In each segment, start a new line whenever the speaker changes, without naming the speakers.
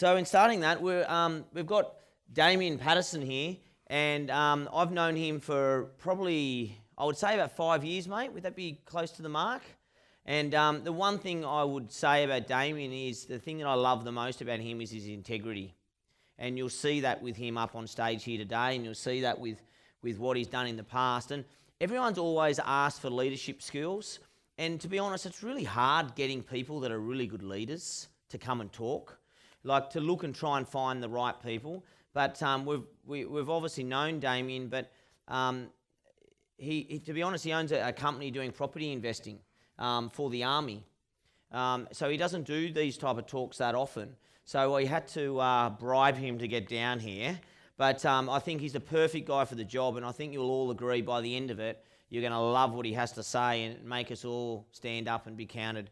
So in starting that, we've got Daimien Patterson here, and I've known him for probably, I would say about 5 years, mate. Would that be close to the mark? And the one thing I would say about Daimien is the thing that I love the most about him is his integrity. And you'll see that with him up on stage here today, and you'll see that with what he's done in the past. And everyone's always asked for leadership skills. And to be honest, it's really hard getting people that are really good leaders to come and talk, like to look and try and find the right people. But we've obviously known Daimien, but he to be honest, he owns a company doing property investing for the army. So he doesn't do these type of talks that often. So we had to bribe him to get down here. But I think he's the perfect guy for the job, and I think you'll all agree by the end of it, you're going to love what he has to say and make us all stand up and be counted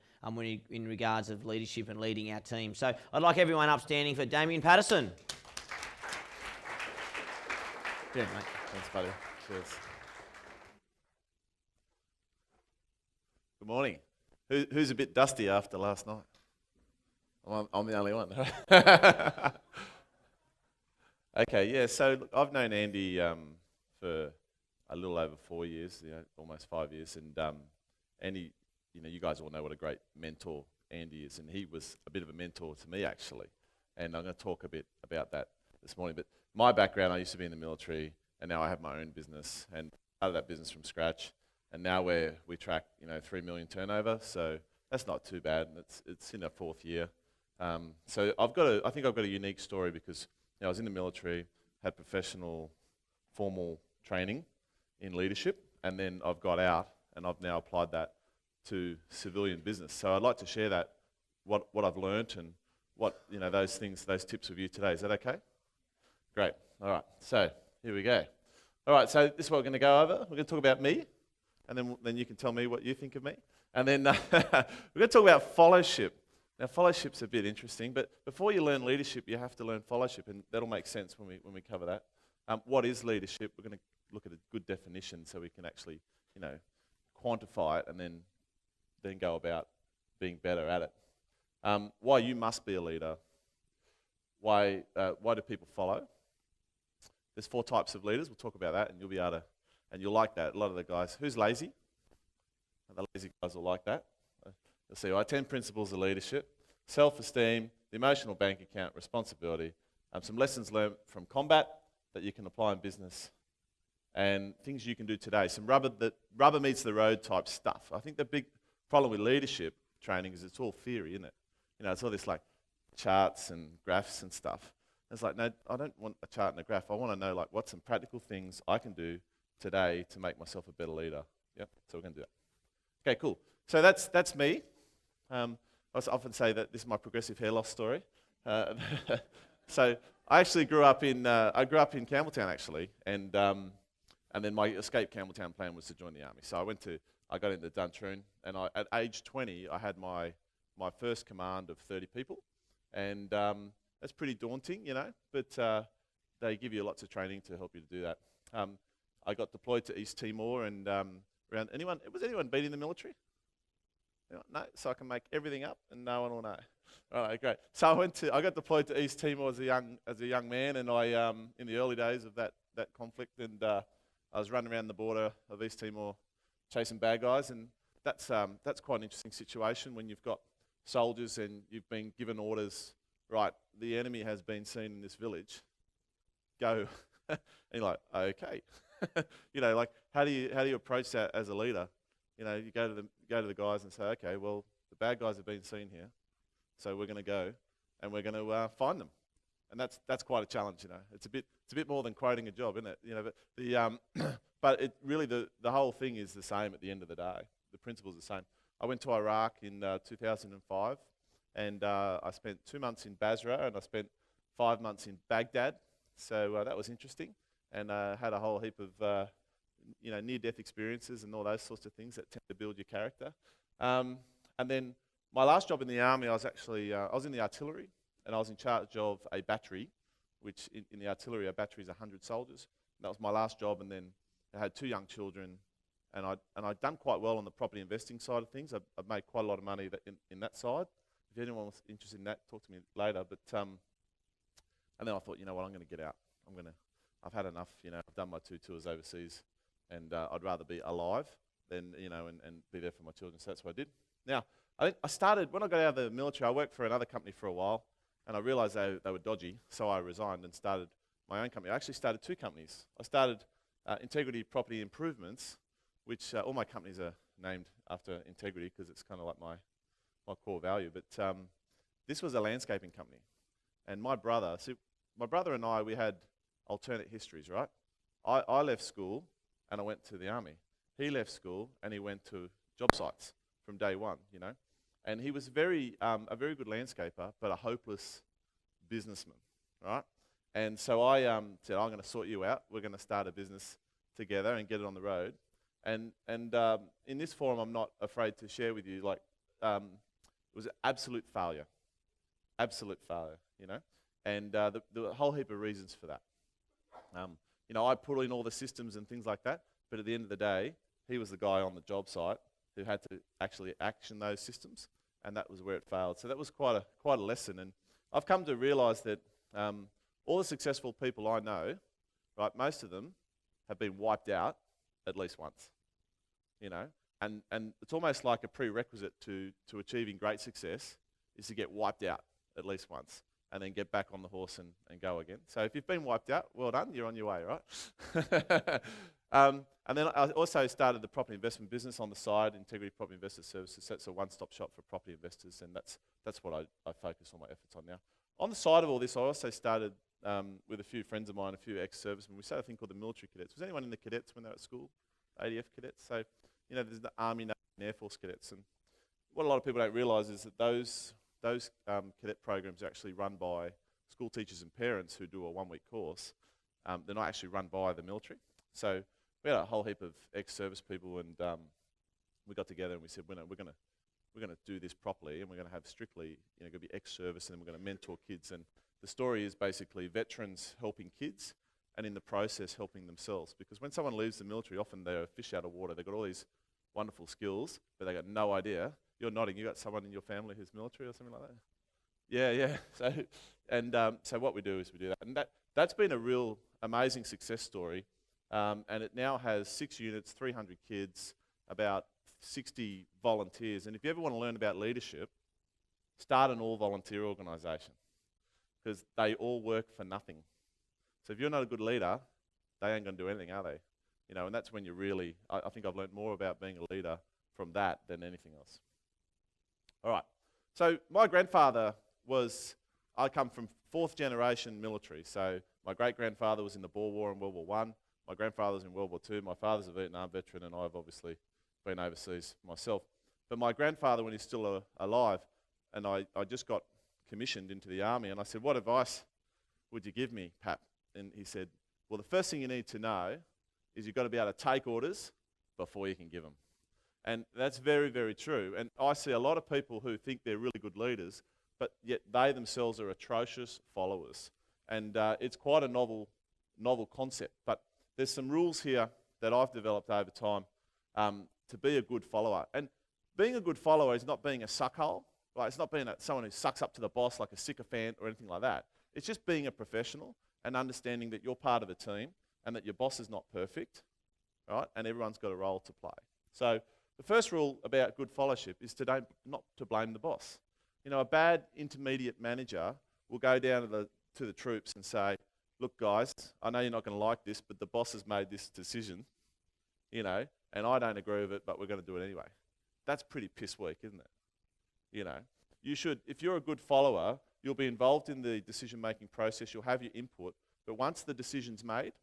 in regards of leadership and leading our team. So I'd like everyone upstanding for Daimien Patterson.
Yeah, mate. Thanks, buddy. Cheers. Good morning. Who's a bit dusty after last night? I'm the only one. Okay, yeah, so look, I've known Andy for a little over 4 years, almost 5 years, and Andy, you guys all know what a great mentor Andy is, and he was a bit of a mentor to me, actually, and I'm going to talk a bit about that this morning. But my background, I used to be in the military, and now I have my own business, and started that business from scratch, and now we track 3 million turnover, so that's not too bad, and it's in our 4th year. So I think I've got a unique story because I was in the military, had professional, formal training in leadership, and then I've got out and I've now applied that to civilian business. So I'd like to share that, what I've learnt and what, those things, those tips with you today. Is that okay? Great. All right. So here we go. All right. So this is what we're going to go over. We're going to talk about me, and then you can tell me what you think of me. And then we're going to talk about fellowship. Now, fellowship's a bit interesting, but before you learn leadership, you have to learn fellowship, and that'll make sense when we cover that. What is leadership? We're going to look at a good definition so we can actually, quantify it and then go about being better at it. Why you must be a leader. Why do people follow? There's 4 types of leaders. We'll talk about that, and you'll be able to, and you'll like that. A lot of the guys, who's lazy? The lazy guys will like that. You'll see, 10 principles of leadership, self-esteem, the emotional bank account, responsibility, some lessons learned from combat that you can apply in business, and things you can do today. Some rubber meets the road type stuff. I think the big problem with leadership training is it's all theory, isn't it? It's all this like charts and graphs and stuff. It's like, no, I don't want a chart and a graph. I want to know what's some practical things I can do today to make myself a better leader. Yep, so we're going to do that. Okay, cool. So that's me. I often say that this is my progressive hair loss story. So I actually grew up in Campbelltown actually, and then my escape Campbelltown plan was to join the army. So I got into Duntroon, and at age 20 I had my first command of 30 people, and that's pretty daunting, but they give you lots of training to help you to do that. I got deployed to East Timor, and was anyone been in the military? No, so I can make everything up and no one will know. All right, great. So I got deployed to East Timor as a young man, and I in the early days of that conflict, and I was running around the border of East Timor chasing bad guys, and that's quite an interesting situation when you've got soldiers and you've been given orders. Right, the enemy has been seen in this village. Go, and you're like, okay, how do you approach that as a leader? You go to the guys and say, okay, well, the bad guys have been seen here, so we're going to go and we're going to find them, and that's quite a challenge. It's a bit more than quoting a job, isn't it? But it really the whole thing is the same at the end of the day. The principle's the same. I went to Iraq in 2005, and I spent 2 months in Basra, and I spent 5 months in Baghdad. So that was interesting, and had a whole heap of near-death experiences and all those sorts of things that tend to build your character. And then my last job in the army, I was in the artillery, and I was in charge of a battery, which in the artillery, a battery is 100 soldiers. And that was my last job, and then I had 2 young children, and I'd done quite well on the property investing side of things. I've made quite a lot of money in that side. If anyone was interested in that, talk to me later. But And then I thought, you know what, I'm going to get out. I've had enough, I've done my 2 tours overseas, and I'd rather be alive than, and be there for my children. So that's what I did. Now, I started, when I got out of the military, I worked for another company for a while, and I realized they were dodgy, so I resigned and started my own company. I actually started 2 companies. I started Integrity Property Improvements, which all my companies are named after integrity because it's kind of like my core value. But this was a landscaping company. And my brother and I, we had alternate histories, right? I left school and I went to the army. He left school and he went to job sites from day one, And he was a very good landscaper, but a hopeless businessman, right? And so I said, I'm going to sort you out. We're going to start a business together and get it on the road. And in this forum, I'm not afraid to share with you, it was an absolute failure, And the whole heap of reasons for that. I put in all the systems and things like that, but at the end of the day, he was the guy on the job site who had to actually action those systems, and that was where it failed. So that was quite a lesson. And I've come to realize that all the successful people I know, right, most of them have been wiped out at least once, and it's almost like a prerequisite to achieving great success is to get wiped out at least once and then get back on the horse and go again. So if you've been wiped out, well done, you're on your way, right? And then I also started the property investment business on the side, Integrity Property Investor Services. That's a one-stop shop for property investors, and that's what I focus all my efforts on now. On the side of all this, I also started with a few friends of mine, a few ex-servicemen. We started a thing called the military cadets. Was anyone in the cadets when they were at school? ADF cadets? So, there's the Army, Navy, and Air Force cadets. And what a lot of people don't realise is that those cadet programs are actually run by school teachers and parents who do a 1-week course. They're not actually run by the military. So we had a whole heap of ex-service people, and we got together and we said, we're going to do this properly, and we're going to have strictly, going to be ex-service, and then we're going to mentor kids. And the story is basically veterans helping kids, and in the process helping themselves. Because when someone leaves the military, often they're a fish out of water. They've got all these wonderful skills, but they got no idea. You're nodding. You got someone in your family who's military or something like that? Yeah. So what we do is we do that, and that's been a real amazing success story. And it now has 6 units, 300 kids, about 60 volunteers. And if you ever want to learn about leadership, start an all-volunteer organisation, because they all work for nothing. So if you're not a good leader, they ain't going to do anything, are they? And that's when you really, I think I've learned more about being a leader from that than anything else. All right. So my grandfather I come from 4th generation military. So my great-grandfather was in the Boer War and World War I. My grandfather was in World War II. My father's a Vietnam veteran, and I've obviously been overseas myself. But my grandfather, when he's still alive, and I just got commissioned into the army, and I said, what advice would you give me, Pat? And he said, well, the first thing you need to know is you've got to be able to take orders before you can give them. And that's very, very true. And I see a lot of people who think they're really good leaders, but yet they themselves are atrocious followers. And it's quite a novel concept. But there's some rules here that I've developed over time to be a good follower. And being a good follower is not being a suckhole. Right? It's not being someone who sucks up to the boss like a sycophant or anything like that. It's just being a professional and understanding that you're part of a team and that your boss is not perfect, right? And everyone's got a role to play. So the first rule about good followership is not to blame the boss. A bad intermediate manager will go down to the troops and say, look, guys, I know you're not going to like this, but the boss has made this decision, and I don't agree with it, but we're going to do it anyway. That's pretty piss weak, isn't it? You should, if you're a good follower, you'll be involved in the decision-making process, you'll have your input, but once the decision's made,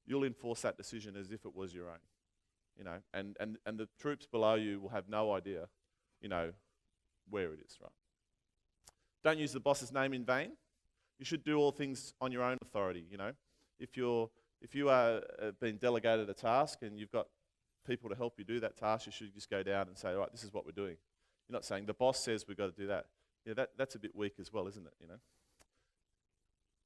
you'll enforce that decision as if it was your own, and the troops below you will have no idea, where it is, right? Don't use the boss's name in vain. You should do all things on your own authority, If you are being delegated a task and you've got people to help you do that task, you should just go down and say, all right, this is what we're doing. You're not saying the boss says we've got to do that. Yeah, that's a bit weak as well, isn't it,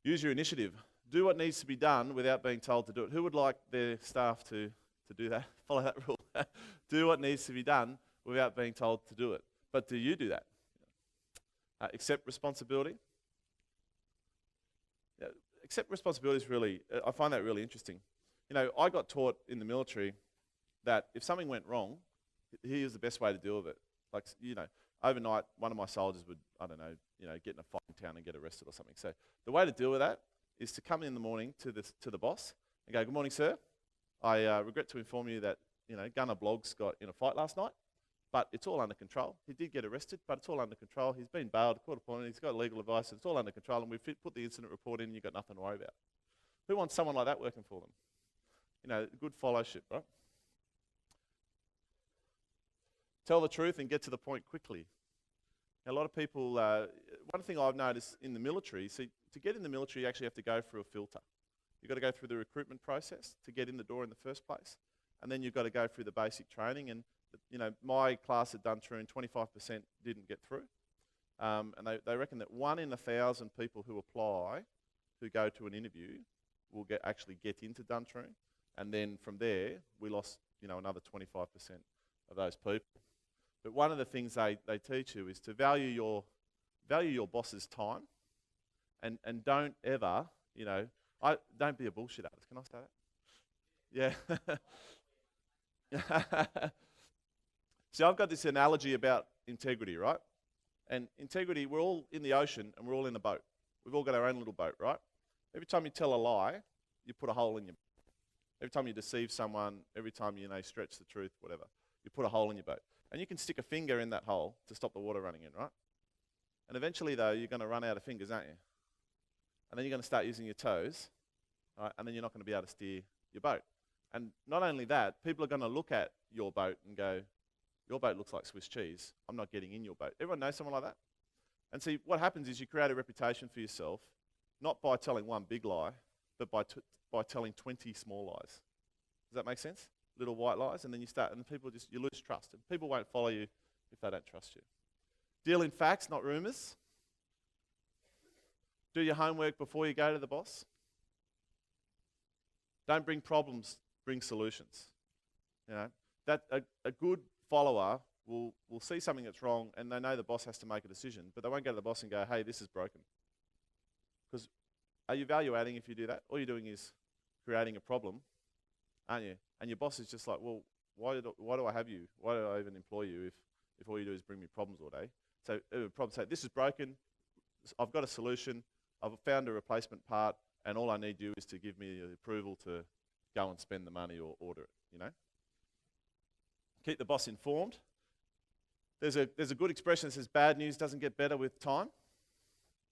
Use your initiative. Do what needs to be done without being told to do it. Who would like their staff to do that? Follow that rule. Do what needs to be done without being told to do it. But do you do that? Accept responsibility. Yeah, accept responsibility is really, I find that really interesting. You know, I got taught in the military that if something went wrong, here's the best way to deal with it. Like, you know, overnight, one of my soldiers would, I don't know, get in a fight in town and get arrested or something. So the way to deal with that is to come in the morning to the boss and go, "Good morning, sir. I regret to inform you that, Gunner Bloggs got in a fight last night, but it's all under control. He did get arrested, but it's all under control. He's been bailed, court appointed, he's got legal advice, it's all under control, and we've put the incident report in and you've got nothing to worry about." Who wants someone like that working for them? Good fellowship, right? Tell the truth and get to the point quickly. Now, a lot of people, one thing I've noticed in the military, see, to get in the military, you actually have to go through a filter. You've got to go through the recruitment process to get in the door in the first place, and then you've got to go through the basic training. And my class at Duntroon, 25% didn't get through, and they reckon that 1 in 1,000 people who apply, who go to an interview, will actually get into Duntroon, and then from there we lost another 25% of those people. But one of the things they teach you is to value your boss's time, and don't ever, don't be a bullshit artist. Can I say that? Yeah. So I've got this analogy about integrity, right? And integrity, we're all in the ocean and we're all in a boat. We've all got our own little boat, right? Every time you tell a lie, you put a hole in your boat. Every time you deceive someone, every time you stretch the truth, whatever, you put a hole in your boat. And you can stick a finger in that hole to stop the water running in, right? And eventually, though, you're going to run out of fingers, aren't you? And then you're going to start using your toes, right? And then you're not going to be able to steer your boat. And not only that, people are going to look at your boat and go, "Your boat looks like Swiss cheese. I'm not getting in your boat." Everyone knows someone like that? And see, what happens is you create a reputation for yourself, not by telling one big lie, but by telling 20 small lies. Does that make sense? Little white lies, and then you lose trust, and people won't follow you if they don't trust you. Deal in facts, not rumors. Do your homework before you go to the boss. Don't bring problems, bring solutions. That a good follower will see something that's wrong, and they know the boss has to make a decision, but they won't go to the boss and go, "Hey, this is broken." Because are you evaluating if you do that? All you're doing is creating a problem, aren't you? And your boss is just like, "Well, why do I have you? Why do I even employ you if all you do is bring me problems all day?" So problem say, "This is broken. I've got a solution. I've found a replacement part, and all I need you is to give me the approval to go and spend the money or order it." Keep the boss informed. There's a good expression that says bad news doesn't get better with time.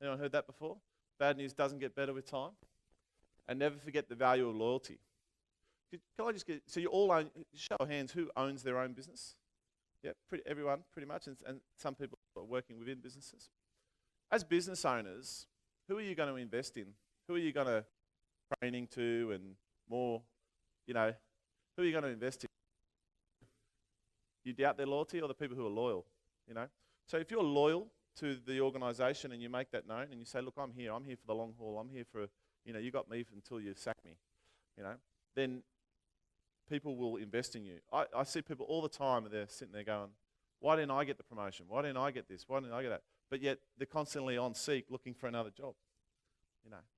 Anyone heard that before? Bad news doesn't get better with time. And never forget the value of loyalty. Can I just get, so you all own, show of hands, who owns their own business? Yeah, everyone, pretty much, and some people are working within businesses. As business owners, who are you going to invest in? Who are you going to training to and more, who are you going to invest in? You doubt their loyalty, or the people who are loyal, So if you're loyal to the organisation and you make that known and you say, "Look, I'm here for the long haul, I'm here for, you got me until you sack me," then people will invest in you. I see people all the time, they're sitting there going, "Why didn't I get the promotion? Why didn't I get this? Why didn't I get that?" But yet they're constantly on seek looking for another job.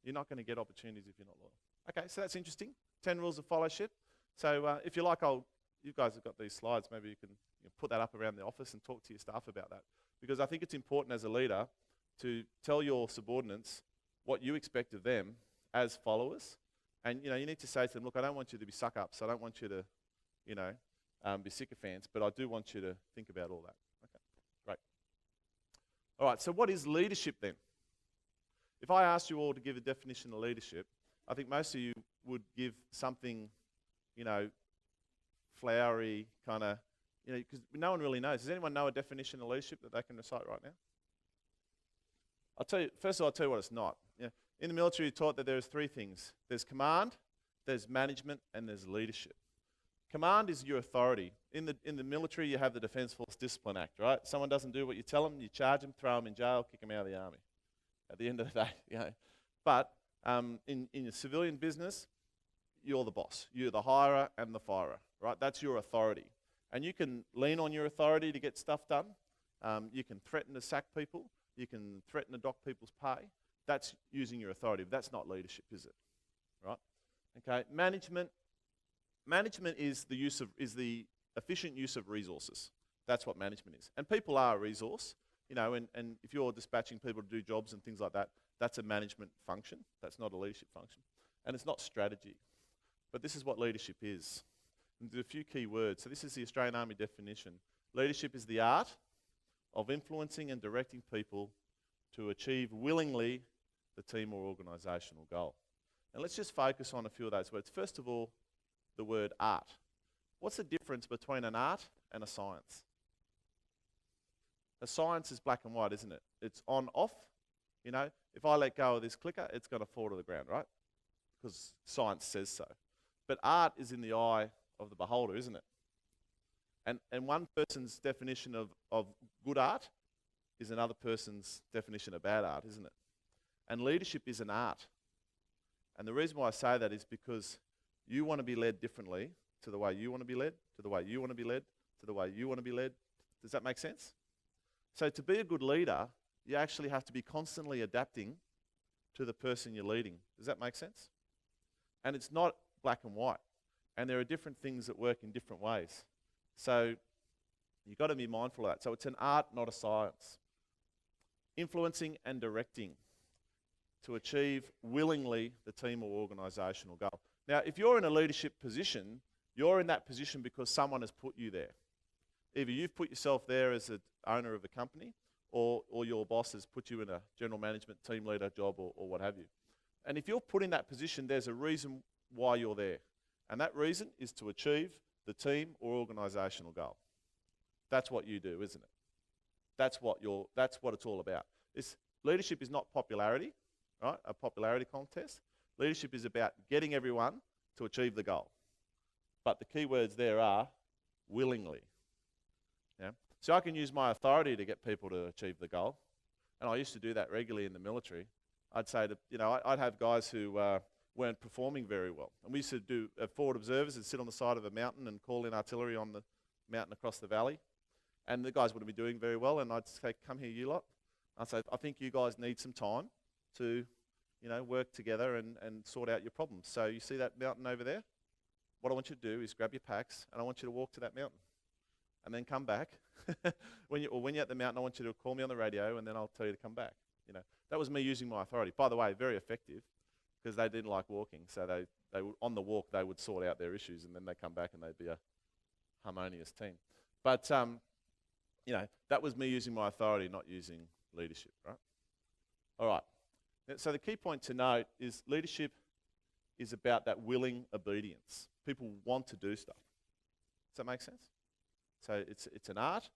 You're not going to get opportunities if you're not loyal. Okay, so that's interesting. 10 rules of fellowship. So if you like, you guys have got these slides. Maybe you can put that up around the office and talk to your staff about that. Because I think it's important as a leader to tell your subordinates what you expect of them as followers. And you need to say to them, "Look, I don't want you to be suck-ups. I don't want you to, be sycophants, but I do want you to think about all that." Okay, great. All right, so what is leadership then? If I asked you all to give a definition of leadership, I think most of you would give something, flowery, kind of, because no one really knows. Does anyone know a definition of leadership that they can recite right now? First of all, I'll tell you what it's not. In the military, you're taught that there's 3 things. There's command, there's management, and there's leadership. Command is your authority. In the military, you have the Defence Force Discipline Act, right? Someone doesn't do what you tell them, you charge them, throw them in jail, kick them out of the army. At the end of the day, But in your civilian business, you're the boss. You're the hirer and the firer, right? That's your authority. And you can lean on your authority to get stuff done. You can threaten to sack people. You can threaten to dock people's pay. That's using your authority. But that's not leadership, is it? Right? Okay. Management is the efficient use of resources. That's what management is. And people are a resource, and if you're dispatching people to do jobs and things like that, that's a management function. That's not a leadership function. And it's not strategy. But this is what leadership is. And there's a few key words. So this is the Australian Army definition. Leadership is the art of influencing and directing people to achieve willingly the team or organisational goal. And let's just focus on a few of those words. First of all, the word art. What's the difference between an art and a science? A science is black and white, isn't it? It's on, off. If I let go of this clicker, it's going to fall to the ground, right? Because science says so. But art is in the eye of the beholder, isn't it? And one person's definition of good art is another person's definition of bad art, isn't it? And leadership is an art. And the reason why I say that is because you want to be led differently to the way you want to be led, to the way you want to be led, to the way you want to be led. Does that make sense? So to be a good leader, you actually have to be constantly adapting to the person you're leading. Does that make sense? And it's not black and white. And there are different things that work in different ways. So you've got to be mindful of that. So it's an art, not a science. Influencing and directing to achieve willingly the team or organisational goal. Now, if you're in a leadership position, you're in that position because someone has put you there. Either you've put yourself there as an owner of a company, or your boss has put you in a general management team leader job or what have you. And if you're put in that position, there's a reason why you're there. And that reason is to achieve the team or organisational goal. That's what you do, isn't it? That's what it's all about. Leadership is not popularity, right? A popularity contest. Leadership is about getting everyone to achieve the goal. But the key words there are willingly. Yeah? So I can use my authority to get people to achieve the goal. And I used to do that regularly in the military. I'd say I'd have guys who weren't performing very well. And we used to do forward observers and sit on the side of a mountain and call in artillery on the mountain across the valley. And the guys wouldn't be doing very well. And I'd say, come here, you lot. I'd say, I think you guys need some time to, work together and sort out your problems. So you see that mountain over there? What I want you to do is grab your packs and I want you to walk to that mountain. And then come back. when you're at the mountain, I want you to call me on the radio and then I'll tell you to come back. That was me using my authority. By the way, very effective because they didn't like walking. So they would, on the walk, they would sort out their issues and then they come back and they'd be a harmonious team. But, that was me using my authority, not using leadership, right? All right. So the key point to note is leadership is about that willing obedience. People want to do stuff. Does that make sense? So it's an art,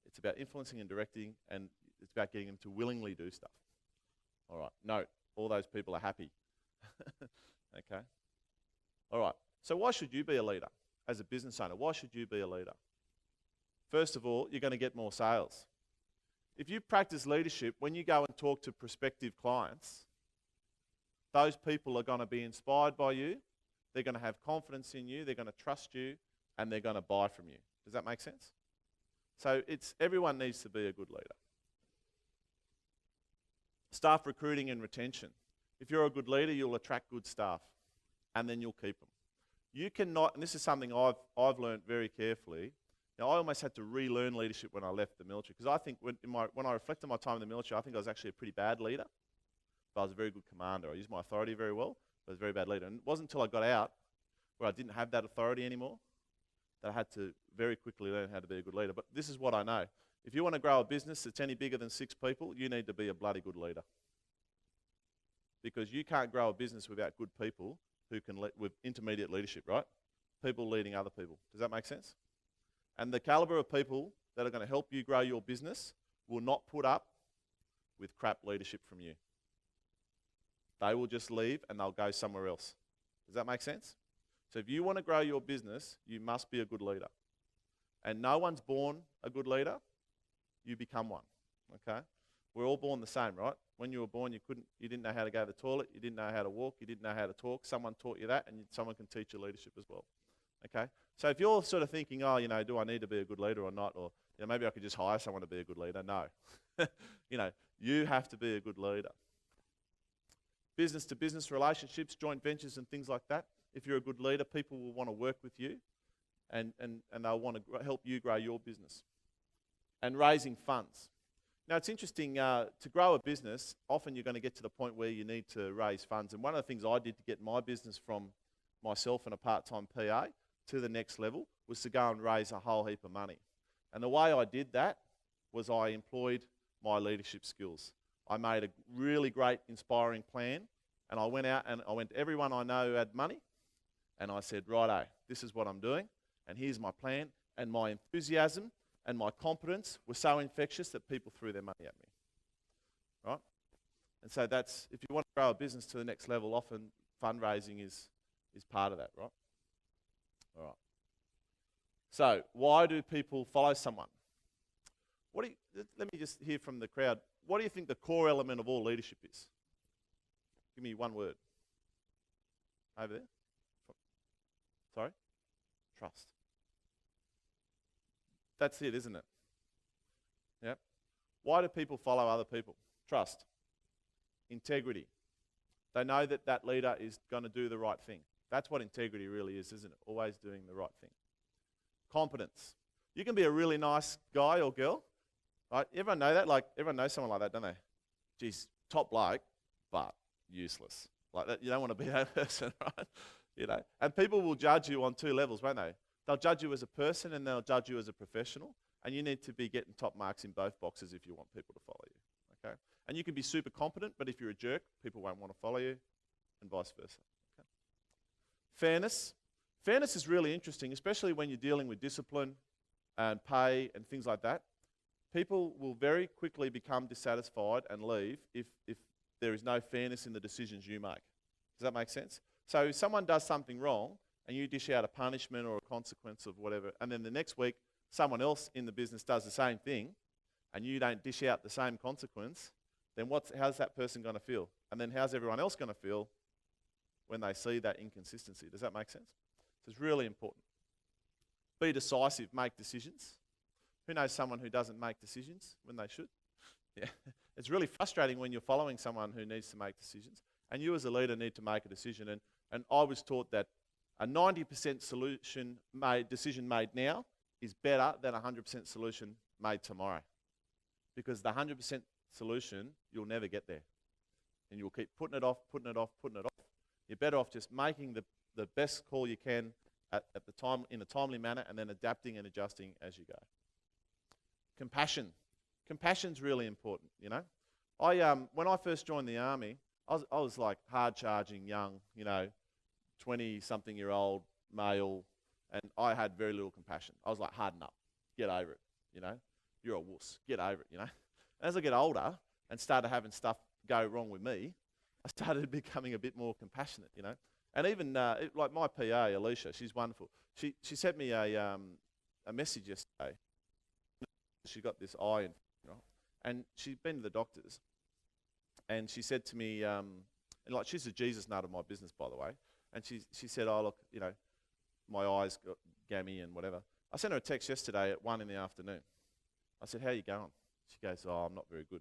it's about influencing and directing, and it's about getting them to willingly do stuff. All right, note, all those people are happy. Okay? All right, so why should you be a leader as a business owner? Why should you be a leader? First of all, you're going to get more sales. If you practice leadership, when you go and talk to prospective clients, those people are going to be inspired by you, they're going to have confidence in you, they're going to trust you, and they're going to buy from you. Does that make sense? So everyone needs to be a good leader. Staff recruiting and retention. If you're a good leader, you'll attract good staff, and then you'll keep them. You cannot, and this is something I've learned very carefully. Now, I almost had to relearn leadership when I left the military, because I think when I reflect on my time in the military, I think I was actually a pretty bad leader, but I was a very good commander. I used my authority very well, but I was a very bad leader. And it wasn't until I got out where I didn't have that authority anymore that I had to very quickly learn how to be a good leader. But this is what I know. If you want to grow a business that's any bigger than 6 people, you need to be a bloody good leader. Because you can't grow a business without good people who can with intermediate leadership, right? People leading other people. Does that make sense? And the caliber of people that are going to help you grow your business will not put up with crap leadership from you. They will just leave and they'll go somewhere else. Does that make sense? So if you want to grow your business, you must be a good leader. And no one's born a good leader. You become one. Okay? We're all born the same, right? When you were born, you didn't know how to go to the toilet, you didn't know how to walk, you didn't know how to talk. Someone taught you that, and someone can teach you leadership as well. Okay? So if you're sort of thinking, do I need to be a good leader or not? Or maybe I could just hire someone to be a good leader. No. You have to be a good leader. business-to-business relationships, joint ventures and things like that. If you're a good leader, people will want to work with you and they'll want to help you grow your business. And raising funds. Now, it's interesting, to grow a business, often you're going to get to the point where you need to raise funds. And one of the things I did to get my business from myself and a part-time PA to the next level was to go and raise a whole heap of money. And the way I did that was I employed my leadership skills. I made a really great, inspiring plan, and I went out and I went to everyone I know who had money, and I said, righto, this is what I'm doing, and here's my plan, and my enthusiasm and my competence were so infectious that people threw their money at me, right? And so that's, if you want to grow a business to the next level, often fundraising is part of that, right? All right. So, why do people follow someone? Let me just hear from the crowd. What do you think the core element of all leadership is? Give me one word. Over there. Sorry? Trust. That's it, isn't it? Yeah. Why do people follow other people? Trust. Integrity. They know that that leader is going to do the right thing. That's what integrity really is, isn't it? Always doing the right thing. Competence. You can be a really nice guy or girl, right? Everyone know that? Like, everyone knows someone like that, don't they? Geez, top bloke, but useless. Like that, you don't want to be that person, right? You know, and people will judge you on two levels, won't they? They'll judge you as a person and they'll judge you as a professional, and you need to be getting top marks in both boxes if you want people to follow you, okay? And you can be super competent, but if you're a jerk, people won't want to follow you, and vice versa. Okay? Fairness. Fairness is really interesting, especially when you're dealing with discipline and pay and things like that. People will very quickly become dissatisfied and leave if there is no fairness in the decisions you make. Does that make sense? So if someone does something wrong and you dish out a punishment or a consequence of whatever, and then the next week someone else in the business does the same thing and you don't dish out the same consequence, then how's that person going to feel? And then how's everyone else going to feel when they see that inconsistency? Does that make sense? So it's really important. Be decisive, make decisions. Who knows someone who doesn't make decisions when they should? Yeah. It's really frustrating when you're following someone who needs to make decisions, and you as a leader need to make a decision. And I was taught that a 90% decision made now is better than a 100% solution made tomorrow. Because the 100% solution, you'll never get there. And you'll keep putting it off, putting it off, putting it off. You're better off just making the best call you can at the time, in a timely manner, and then adapting and adjusting as you go. Compassion. Compassion's really important, you know. When I first joined the army, I was like hard-charging, young, 20-something-year-old male, and I had very little compassion. I was like, harden up, get over it, You're a wuss, get over it, As I get older and started having stuff go wrong with me, I started becoming a bit more compassionate, And even like my PA, Alicia, she's wonderful. She sent me a message yesterday. She got this eye infection, and she'd been to the doctors, and she said to me, and like she's a Jesus nut of my business, by the way, and she said, oh look, my eyes got gammy and whatever. I sent her a text yesterday at 1 p.m. I said, how are you going? She goes, oh, I'm not very good.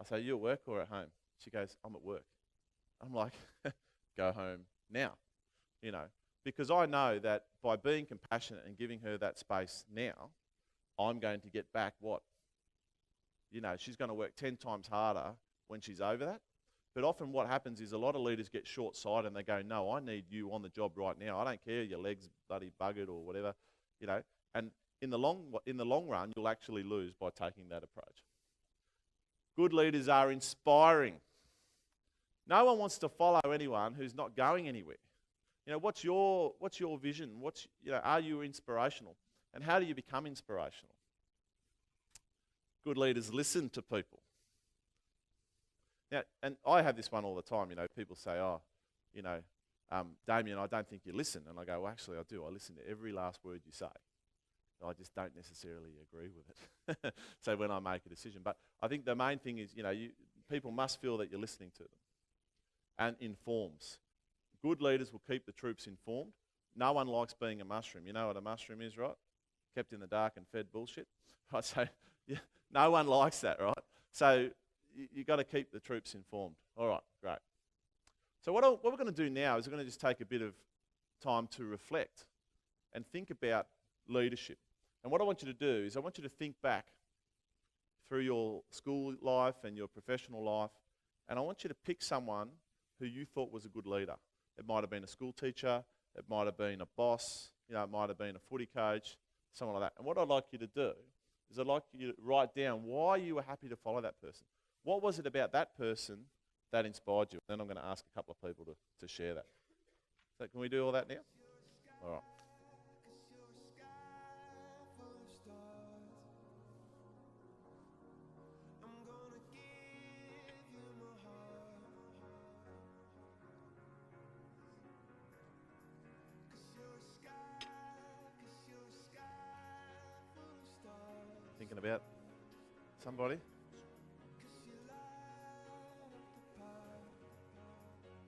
I say, you at work or at home? She goes, I'm at work. I'm like, go home now, because I know that by being compassionate and giving her that space now, I'm going to get back what? She's going to work 10 times harder when she's over that. But often what happens is a lot of leaders get short-sighted and they go, no, I need you on the job right now. I don't care your legs bloody buggered or whatever, And in the long run, you'll actually lose by taking that approach. Good leaders are inspiring. No one wants to follow anyone who's not going anywhere. What's your vision? Are you inspirational? And how do you become inspirational? Good leaders listen to people. Now, and I have this one all the time. People say, Daimien, I don't think you listen. And I go, well, actually, I do. I listen to every last word you say. I just don't necessarily agree with it. So when I make a decision. But I think the main thing is, people must feel that you're listening to them. And informs. Good leaders will keep the troops informed. No one likes being a mushroom. You know what a mushroom is, right? Kept in the dark and fed bullshit. Right? So yeah, no one likes that, right? So you've got to keep the troops informed. All right, great. So what we're going to do now is we're going to just take a bit of time to reflect and think about leadership. And what I want you to do is I want you to think back through your school life and your professional life, and I want you to pick someone who you thought was a good leader. It might have been a school teacher, it might have been a boss, it might have been a footy coach, someone like that. And what I'd like you to do is I'd like you to write down why you were happy to follow that person. What was it about that person that inspired you? Then I'm going to ask a couple of people to share that. So can we do all that now? All right. Thinking about somebody?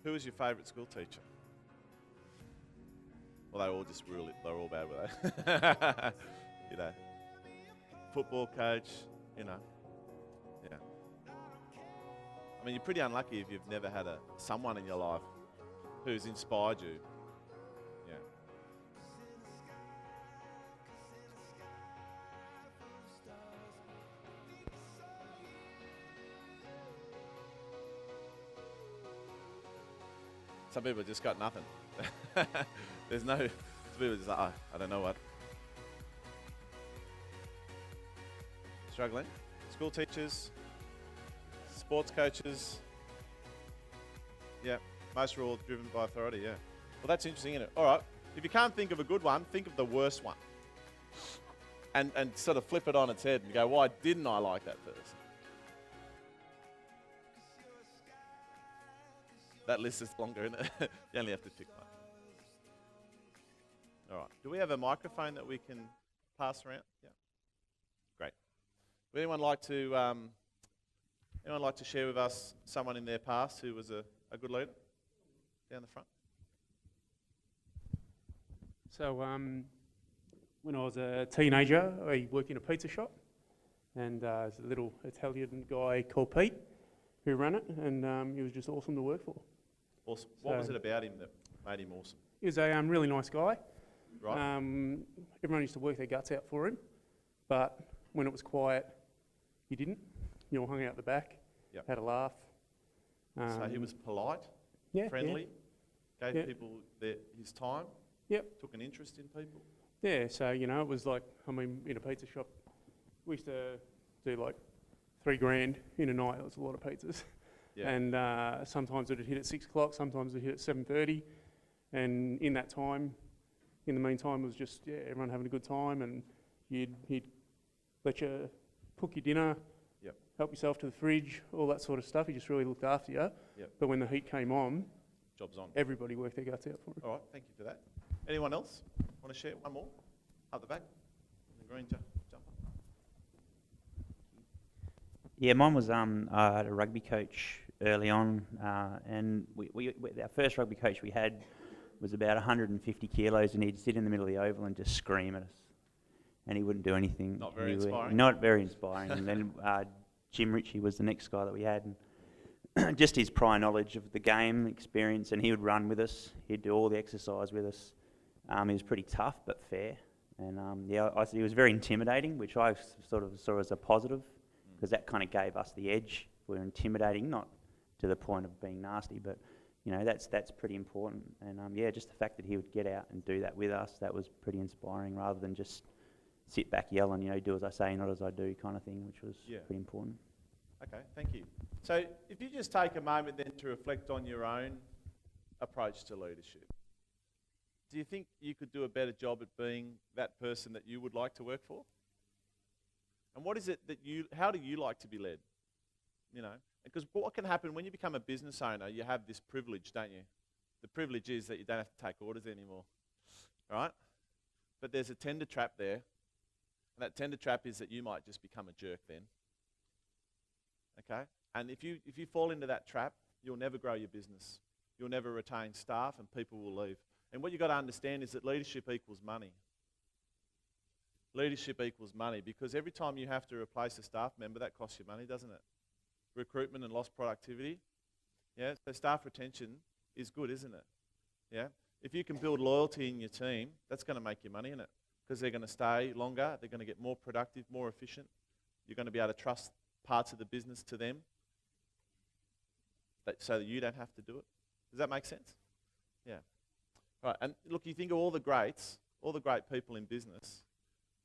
Who was your favourite school teacher? Well, they were all just really, they were all bad, were they? Football coach, Yeah. I mean, you're pretty unlucky if you've never had someone in your life who's inspired you. Yeah. Some people just got nothing. There's no, some people just like, oh, I don't know what. Struggling. School teachers, sports coaches. Yeah, most are all driven by authority, yeah. Well, that's interesting, isn't it? All right, if you can't think of a good one, think of the worst one. And sort of flip it on its head and go, why didn't I like that person? That list is longer, isn't it? You only have to pick one. All right. Do we have a microphone that we can pass around? Yeah. Great. Would anyone like to share with us someone in their past who was a good leader? Down the front.
So when I was a teenager, I worked in a pizza shop, and there's a little Italian guy called Pete who ran it, and he was just awesome to work for.
Awesome. What was it about him that made him awesome?
He was a really nice guy.
Right.
Everyone used to work their guts out for him, but when it was quiet, he didn't. You all hung out the back,
Yep.
had a laugh.
So he was polite,
yeah,
friendly,
Yeah.
gave people his time,
Yep.
took an interest in people.
Yeah, so, it was like, in a pizza shop, we used to do like $3,000 in a night. It was a lot of pizzas.
Yeah.
And sometimes it would hit at 6 o'clock, sometimes it would hit at 7:30. And in that time, in the meantime, it was just, everyone having a good time, and he'd let you cook your dinner,
Yep.
help yourself to the fridge, all that sort of stuff. He just really looked after you.
Yep.
But when the heat came on,
Job's on.
everybody worked their guts out for him.
All right, thank you for that. Anyone else want to share? One more? Up the back? The green jumper.
Yeah, mine was I had a rugby coach early on, and we our first rugby coach we had was about 150 kilos, and he'd sit in the middle of the oval and just scream at us, and he wouldn't do anything.
Not very inspiring.
Not very inspiring. And then Jim Ritchie was the next guy that we had, and just his prior knowledge of the game, experience, and he would run with us. He'd do all the exercise with us. He was pretty tough but fair, and he was very intimidating, which I sort of saw as a positive, because that kind of gave us the edge. We were intimidating, not to the point of being nasty, but that's pretty important. And just the fact that he would get out and do that with us, that was pretty inspiring, rather than just sit back yelling, do as I say, not as I do kind of thing, which was pretty important.
Okay, thank you. So if you just take a moment then to reflect on your own approach to leadership, do you think you could do a better job at being that person that you would like to work for? And what is it that how do you like to be led? Because what can happen when you become a business owner, you have this privilege, don't you? The privilege is that you don't have to take orders anymore, right? But there's a tender trap there. And that tender trap is that you might just become a jerk then. Okay? And if you fall into that trap, you'll never grow your business. You'll never retain staff, and people will leave. And what you've got to understand is that leadership equals money. Leadership equals money, because every time you have to replace a staff member, that costs you money, doesn't it? Recruitment and lost productivity. Yeah, so staff retention is good, isn't it? Yeah. If you can build loyalty in your team, that's going to make you money in it, because they're going to stay longer, they're going to get more productive, more efficient. You're going to be able to trust parts of the business to them so that you don't have to do it. Does that make sense? Yeah. Right. And look, you think of all the greats, all the great people in business,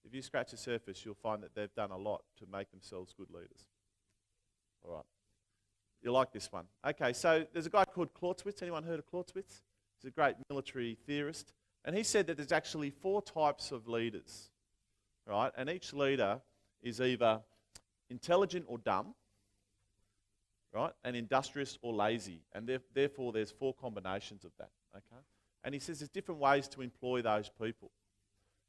if you scratch the surface, you'll find that they've done a lot to make themselves good leaders. All right. You like this one. Okay, so there's a guy called Clausewitz. Anyone heard of Clausewitz? He's a great military theorist. And he said that there's actually 4 types of leaders, right? And each leader is either intelligent or dumb, right? And industrious or lazy. And therefore, there's 4 combinations of that, okay? And he says there's different ways to employ those people.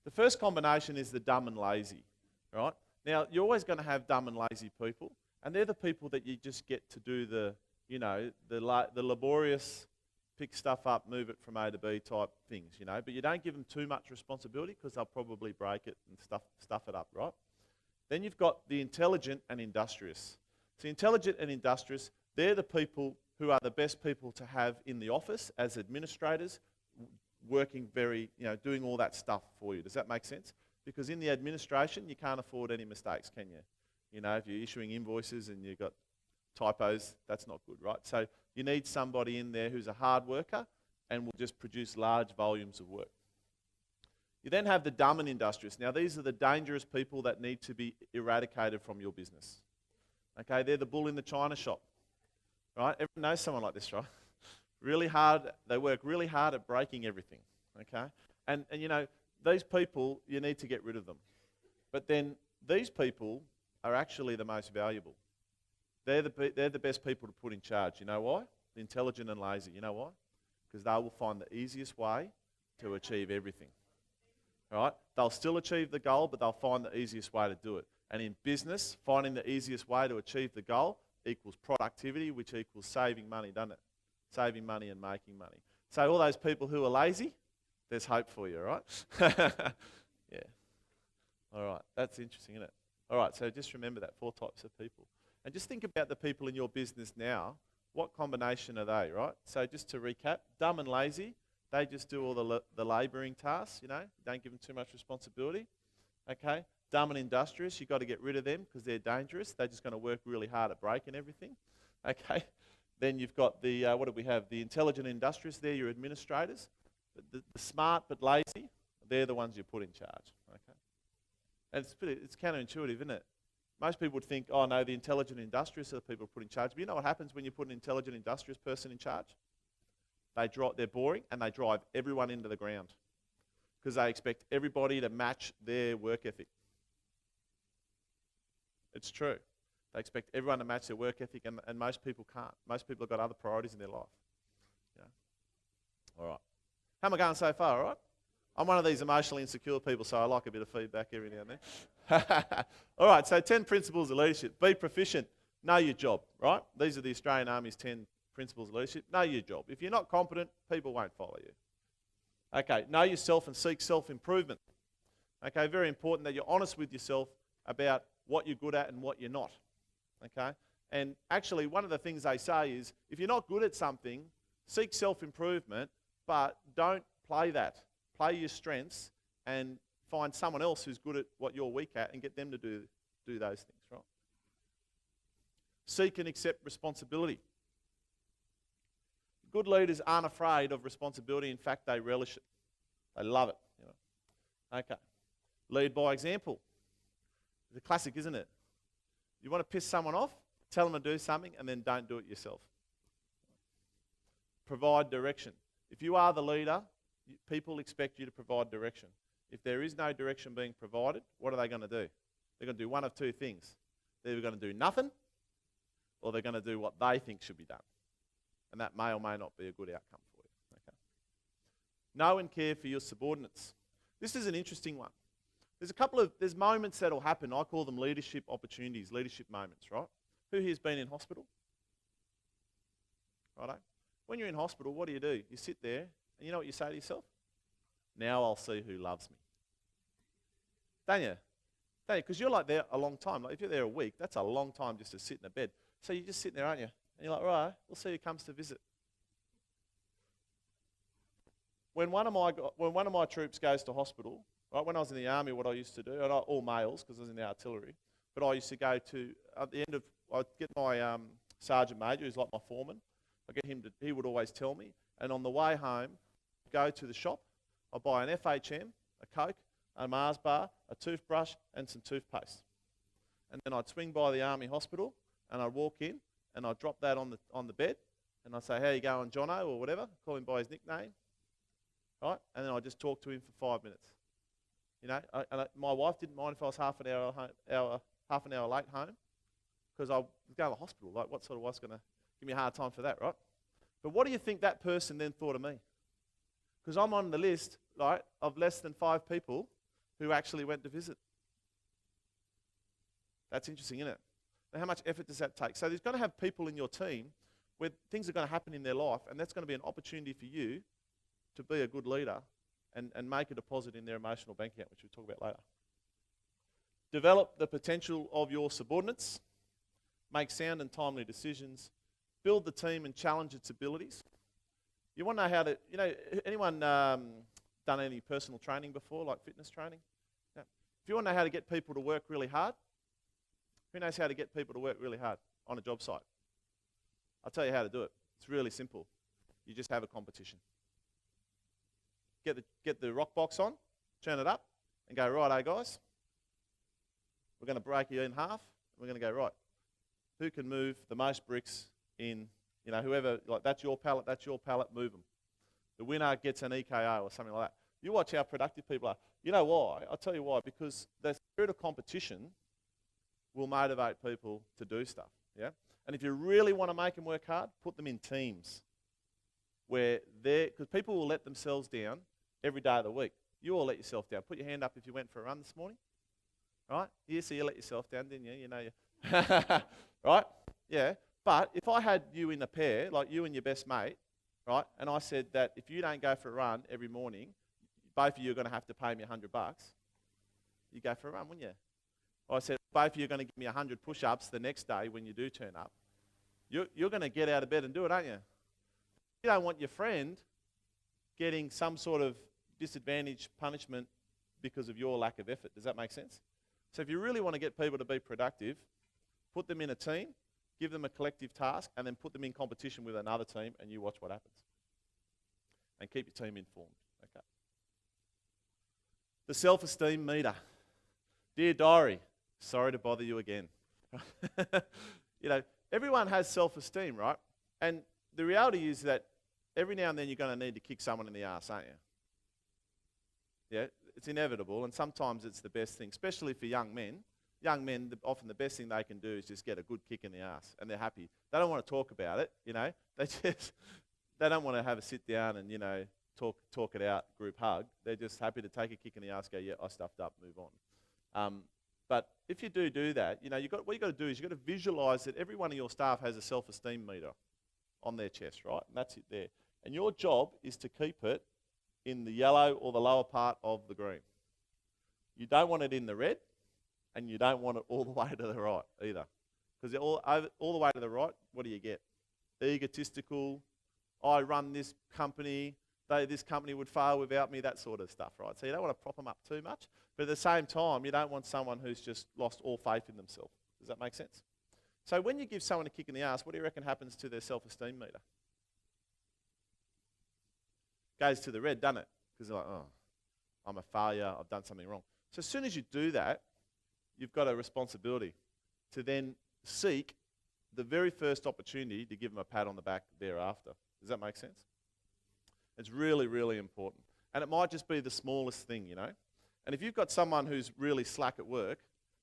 The first combination is the dumb and lazy, right? Now, you're always going to have dumb and lazy people, and they're the people that you just get to do the laborious, pick stuff up, move it from A to B type things, but you don't give them too much responsibility because they'll probably break it and stuff it up, right? Then you've got the intelligent and industrious. So intelligent and industrious, they're the people who are the best people to have in the office as administrators, working doing all that stuff for you. Does that make sense? Because in the administration, you can't afford any mistakes, can you? If you're issuing invoices and you've got typos, that's not good, right? So you need somebody in there who's a hard worker and will just produce large volumes of work. You then have the dumb and industrious. Now, these are the dangerous people that need to be eradicated from your business. Okay, they're the bull in the china shop, right? Everyone knows someone like this, right? Really hard, they work really hard at breaking everything, okay? And these people, you need to get rid of them. But then these people are actually the most valuable. They're the best people to put in charge. You know why? The intelligent and lazy. You know why? Because they will find the easiest way to achieve everything. All right? They'll still achieve the goal, but they'll find the easiest way to do it. And in business, finding the easiest way to achieve the goal equals productivity, which equals saving money, doesn't it? Saving money and making money. So all those people who are lazy, there's hope for you, all right? Yeah. All right. That's interesting, isn't it? All right. So just remember that 4 types of people. And just think about the people in your business now. What combination are they, right? So just to recap, dumb and lazy, they just do all the labouring tasks, don't give them too much responsibility. Okay? Dumb and industrious, you've got to get rid of them because they're dangerous. They're just going to work really hard at breaking everything. Okay? Then you've got the, what do we have? The intelligent and industrious, they're your administrators. The smart but lazy, they're the ones you put in charge. Okay? And it's counterintuitive, isn't it? Most people would think, oh no, the intelligent industrious are the people put in charge. But you know what happens when you put an intelligent industrious person in charge? They're boring and they drive everyone into the ground because they expect everybody to match their work ethic. It's true. They expect everyone to match their work ethic and most people can't. Most people have got other priorities in their life. All right. How am I going so far, all right? I'm one of these emotionally insecure people, so I like a bit of feedback every now and then. All right, so 10 principles of leadership. Be proficient. Know your job, right? These are the Australian Army's 10 principles of leadership. Know your job. If you're not competent, people won't follow you. Okay, know yourself and seek self-improvement. Okay, very important that you're honest with yourself about what you're good at and what you're not. Okay? And actually, one of the things they say is, if you're not good at something, seek self-improvement, but don't play that. Play your strengths and find someone else who's good at what you're weak at and get them to do those things, right? Seek and accept responsibility. Good leaders aren't afraid of responsibility. In fact, they relish it. They love it. Okay. Lead by example. It's a classic, isn't it? You want to piss someone off? Tell them to do something and then don't do it yourself. Provide direction. If you are the leader, people expect you to provide direction. If there is no direction being provided, what are they going to do? They're going to do one of 2 things. They're either going to do nothing or they're going to do what they think should be done. And that may or may not be a good outcome for you. Okay. Know and care for your subordinates. This is an interesting one. There's moments that will happen. I call them leadership opportunities, leadership moments, right? Who here's been in hospital? Righto? When you're in hospital, what do? You sit there and you know what you say to yourself? Now I'll see who loves me. Don't you? Because you're like there a long time. Like if you're there a week, that's a long time just to sit in a bed. So you're just sitting there, aren't you? And you're like, right, we'll see who comes to visit. when one of my troops goes to hospital, right? When I was in the army, what I used to do, and all males because I was in the artillery, but I used to go to at the end of I'd get my sergeant major, who's like my foreman. I get him to. He would always tell me, and on the way home, I'd go to the shop. I'd buy an FHM, a Coke, a Mars bar, a toothbrush, and some toothpaste. And then I'd swing by the army hospital, and I'd walk in, and I'd drop that on the bed, and I'd say, "How you going, Jono?" or whatever, call him by his nickname, right? And then I'd just talk to him for 5 minutes. You know, my wife didn't mind if I was half an hour late home, because I was going to the hospital. Like, what sort of wife's going to give me a hard time for that, right? But what do you think that person then thought of me? Because I'm on the list, right, of less than 5 people who actually went to visit. That's interesting, isn't it? Now, how much effort does that take? So there's going to have people in your team where things are going to happen in their life, and that's going to be an opportunity for you to be a good leader and make a deposit in their emotional bank account, which we'll talk about later. Develop the potential of your subordinates. Make sound and timely decisions. Build the team and challenge its abilities. You want to know how to, anyone done any personal training before, like fitness training? Yeah. If you want to know how to get people to work really hard, who knows how to get people to work really hard on a job site? I'll tell you how to do it. It's really simple. You just have a competition. Get the rock box on, turn it up, and go, "Right, guys, we're going to break you in half. We're going to go, right, who can move the most bricks in, whoever, like that's your pallet, move them. The winner gets an EKO or something like that." You watch how productive people are. You know why? I'll tell you why. Because the spirit of competition will motivate people to do stuff, yeah? And if you really want to make them work hard, put them in teams where because people will let themselves down every day of the week. You all let yourself down. Put your hand up if you went for a run this morning. Right? Yeah, so you let yourself down, didn't you? Right? Yeah. But if I had you in a pair, like you and your best mate, right, and I said that if you don't go for a run every morning, both of you are going to have to pay me $100, you'd go for a run, wouldn't you? Or I said, both of you are going to give me 100 push-ups the next day when you do turn up. You're going to get out of bed and do it, aren't you? You don't want your friend getting some sort of disadvantage punishment because of your lack of effort. Does that make sense? So if you really want to get people to be productive, put them in a team, give them a collective task, and then put them in competition with another team, and you watch what happens. And keep your team informed. Okay. The self-esteem meter. Dear diary, sorry to bother you again. Everyone has self-esteem, right? And the reality is that every now and then you're going to need to kick someone in the arse, aren't you? Yeah, it's inevitable, and sometimes it's the best thing, especially for young men. Young men, often the best thing they can do is just get a good kick in the arse, and they're happy. They don't want to talk about it, They don't want to have a sit down and, talk it out, group hug. They're just happy to take a kick in the arse, go, "Yeah, I stuffed up, move on." But if you do that, what you got to do is you've got to visualise that every one of your staff has a self-esteem meter on their chest, right? And that's it there. And your job is to keep it in the yellow or the lower part of the green. You don't want it in the red, and you don't want it all the way to the right either. Because all the way to the right, what do you get? Egotistical, I run this company, this company would fail without me, that sort of stuff, right? So you don't want to prop them up too much, but at the same time, you don't want someone who's just lost all faith in themselves. Does that make sense? So when you give someone a kick in the arse, what do you reckon happens to their self-esteem meter? Goes to the red, doesn't it? Because they're like, "Oh, I'm a failure, I've done something wrong." So as soon as you do that, you've got a responsibility to then seek the very first opportunity to give them a pat on the back thereafter. Does that make sense? It's really, really important. And it might just be the smallest thing, And if you've got someone who's really slack at work,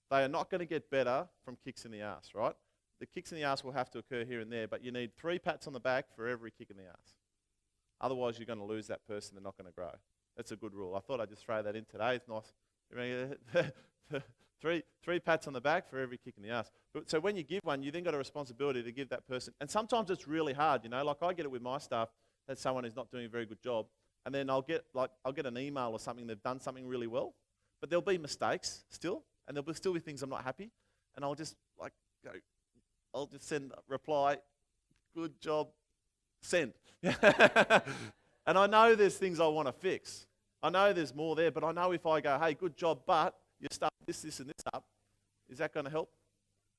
they are not going to get better from kicks in the arse, right? The kicks in the arse will have to occur here and there, but you need 3 pats on the back for every kick in the arse. Otherwise, you're going to lose that person. They're not going to grow. That's a good rule. I thought I'd just throw that in today. It's nice. Three pats on the back for every kick in the ass. So when you give one, you then got a responsibility to give that person. And sometimes it's really hard, Like I get it with my staff. That's someone who's not doing a very good job. And then I'll get an email or something. They've done something really well, but there'll be mistakes still, and there'll still be things I'm not happy. And I'll just go. I'll just send a reply. Good job. Send. And I know there's things I want to fix. I know there's more there, but I know if I go, hey, good job, but you start this, and this up, is that going to help?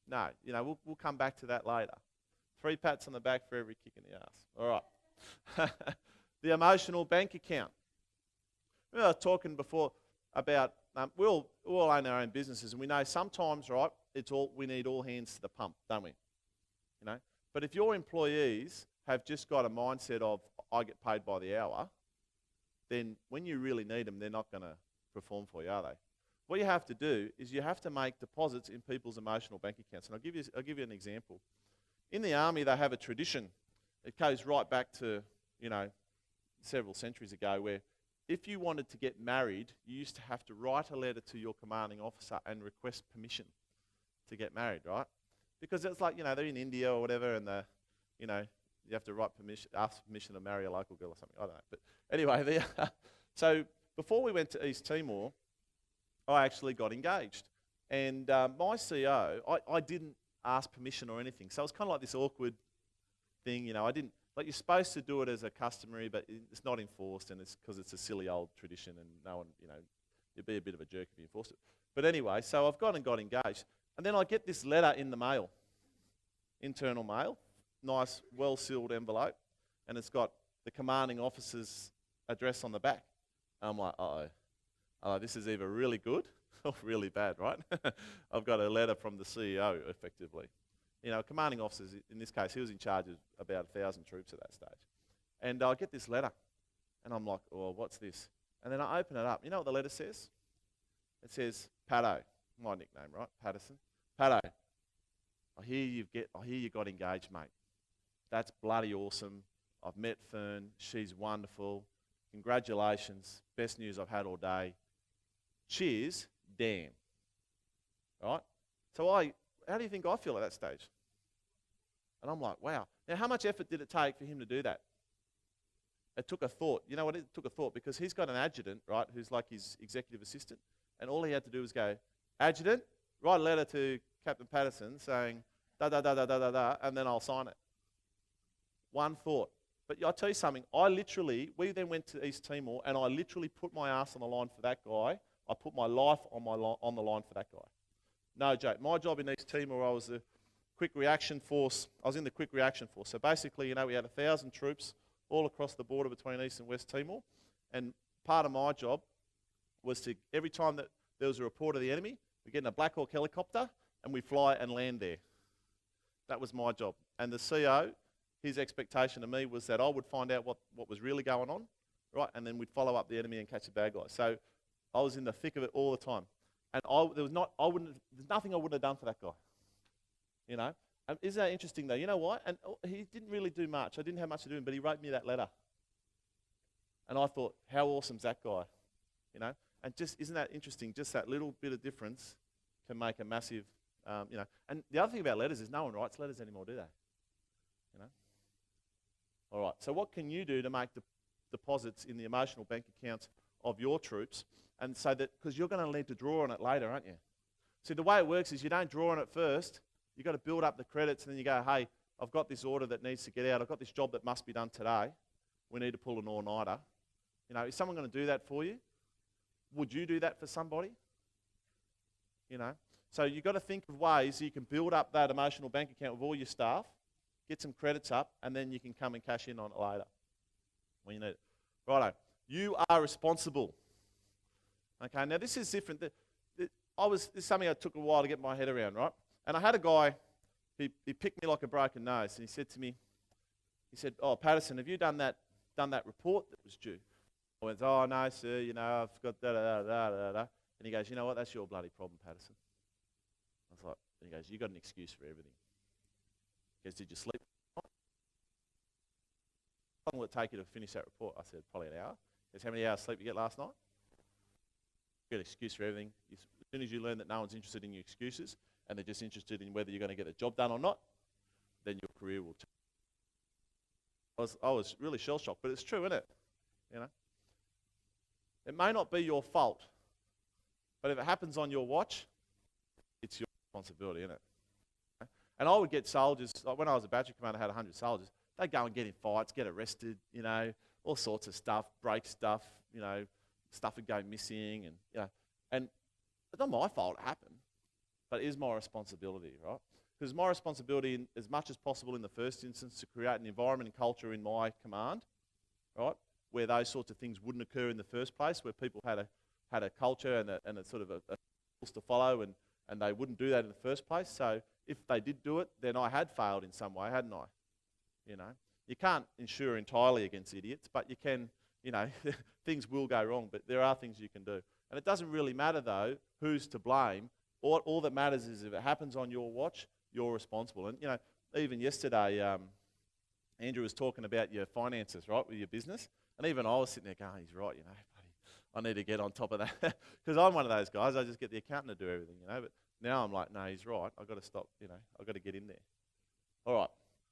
No. We'll come back to that later. 3 pats on the back for every kick in the ass. All right. The emotional bank account. We were talking before about we all own our own businesses, and we know sometimes, right, we need all hands to the pump, don't we? But if your employees have just got a mindset of I get paid by the hour, then when you really need them, they're not going to perform for you, are they? What you have to do is you have to make deposits in people's emotional bank accounts. And I'll give you an example. In the army, they have a tradition. It goes right back to, several centuries ago, where if you wanted to get married, you used to have to write a letter to your commanding officer and request permission to get married, right? Because it's like, they're in India or whatever, and you have to ask permission to marry a local girl or something. I don't know. But anyway, so before we went to East Timor, I actually got engaged. And my CEO, I didn't ask permission or anything. So it was kind of like this awkward thing, I didn't, like you're supposed to do it as a customary, but it's not enforced, and it's because it's a silly old tradition, and no one, you'd be a bit of a jerk if you enforced it. But anyway, so I've got engaged. And then I get this letter in the mail, internal mail, nice, well-sealed envelope, and it's got the commanding officer's address on the back. I'm like, uh-oh, this is either really good or really bad, right? I've got a letter from the CEO, effectively. Commanding officers, in this case, he was in charge of about 1,000 troops at that stage. And I get this letter, and I'm like, oh, what's this? And then I open it up. You know what the letter says? It says, Patto, my nickname, right? Patterson. Patto, I hear you got engaged, mate. That's bloody awesome. I've met Fern. She's wonderful. Congratulations. Best news I've had all day. Cheers, Dan. Right? So how do you think I feel at that stage? And I'm like, wow. Now, how much effort did it take for him to do that? It took a thought. You know what? It took a thought because he's got an adjutant, right, who's like his executive assistant. And all he had to do was go, adjutant, write a letter to Captain Patterson saying, da-da-da-da-da-da-da, and then I'll sign it. One thought. But I'll tell you something. We then went to East Timor, and I literally put my ass on the line for that guy. I put my life on the line for that guy. No joke. My job in East Timor, I was the quick reaction force. I was in the quick reaction force. So basically, we had 1,000 troops all across the border between East and West Timor. And part of my job was to, every time that there was a report of the enemy, we get in a Black Hawk helicopter and we fly and land there. That was my job. And the CO, his expectation of me was that I would find out what was really going on, right? And then we'd follow up the enemy and catch the bad guys. So I was in the thick of it all the time. And there's nothing I wouldn't have done for that guy. And isn't that interesting though? You know why? And he didn't really do much. I didn't have much to do with him, but he wrote me that letter. And I thought, how awesome's that guy? And just, isn't that interesting? Just that little bit of difference can make a massive, And the other thing about letters is no one writes letters anymore, do they? All right, so what can you do to make deposits in the emotional bank accounts of your troops? And so that, because you're going to need to draw on it later, aren't you? See, the way it works is you don't draw on it first. You've got to build up the credits, and then you go, hey, I've got this order that needs to get out. I've got this job that must be done today. We need to pull an all-nighter. Is someone going to do that for you? Would you do that for somebody? So you've got to think of ways so you can build up that emotional bank account with all your staff, get some credits up, and then you can come and cash in on it later when you need it. Righto. You are responsible. Okay, now this is different. This is something that took a while to get my head around, right? And I had a guy, he picked me like a broken nose, and he said to me, oh, Patterson, have you done that report that was due? I went, oh, no, sir, I've got da-da-da-da-da-da. And he goes, you know what, that's your bloody problem, Patterson. I was like, and he goes, you got an excuse for everything. He goes, did you sleep? How long will it take you to finish that report? I said, probably an hour. He goes, how many hours sleep you get last night? You got an excuse for everything. As soon as you learn that no one's interested in your excuses, and they're just interested in whether you're going to get the job done or not, then your career will change. I was really shell-shocked, but it's true, isn't it? It may not be your fault, but if it happens on your watch, it's your responsibility, isn't it? And I would get soldiers, like when I was a battery commander, I had 100 soldiers. They'd go and get in fights, get arrested, all sorts of stuff, break stuff, stuff would go missing, and it's not my fault it happened, but it is my responsibility, right? Because it's my responsibility, as much as possible in the first instance, to create an environment and culture in my command, right, where those sorts of things wouldn't occur in the first place, where people had a culture and a sort of a rules to follow, and they wouldn't do that in the first place. So if they did do it, then I had failed in some way, hadn't I? You can't insure entirely against idiots, but you can, things will go wrong, but there are things you can do. And it doesn't really matter, though, who's to blame. All that matters is if it happens on your watch, you're responsible. And, even yesterday, Andrew was talking about your finances, right, with your business. And even I was sitting there going, he's right, buddy, I need to get on top of that. Because I'm one of those guys, I just get the accountant to do everything, But now I'm like, no, he's right, I've got to stop, I've got to get in there. All right,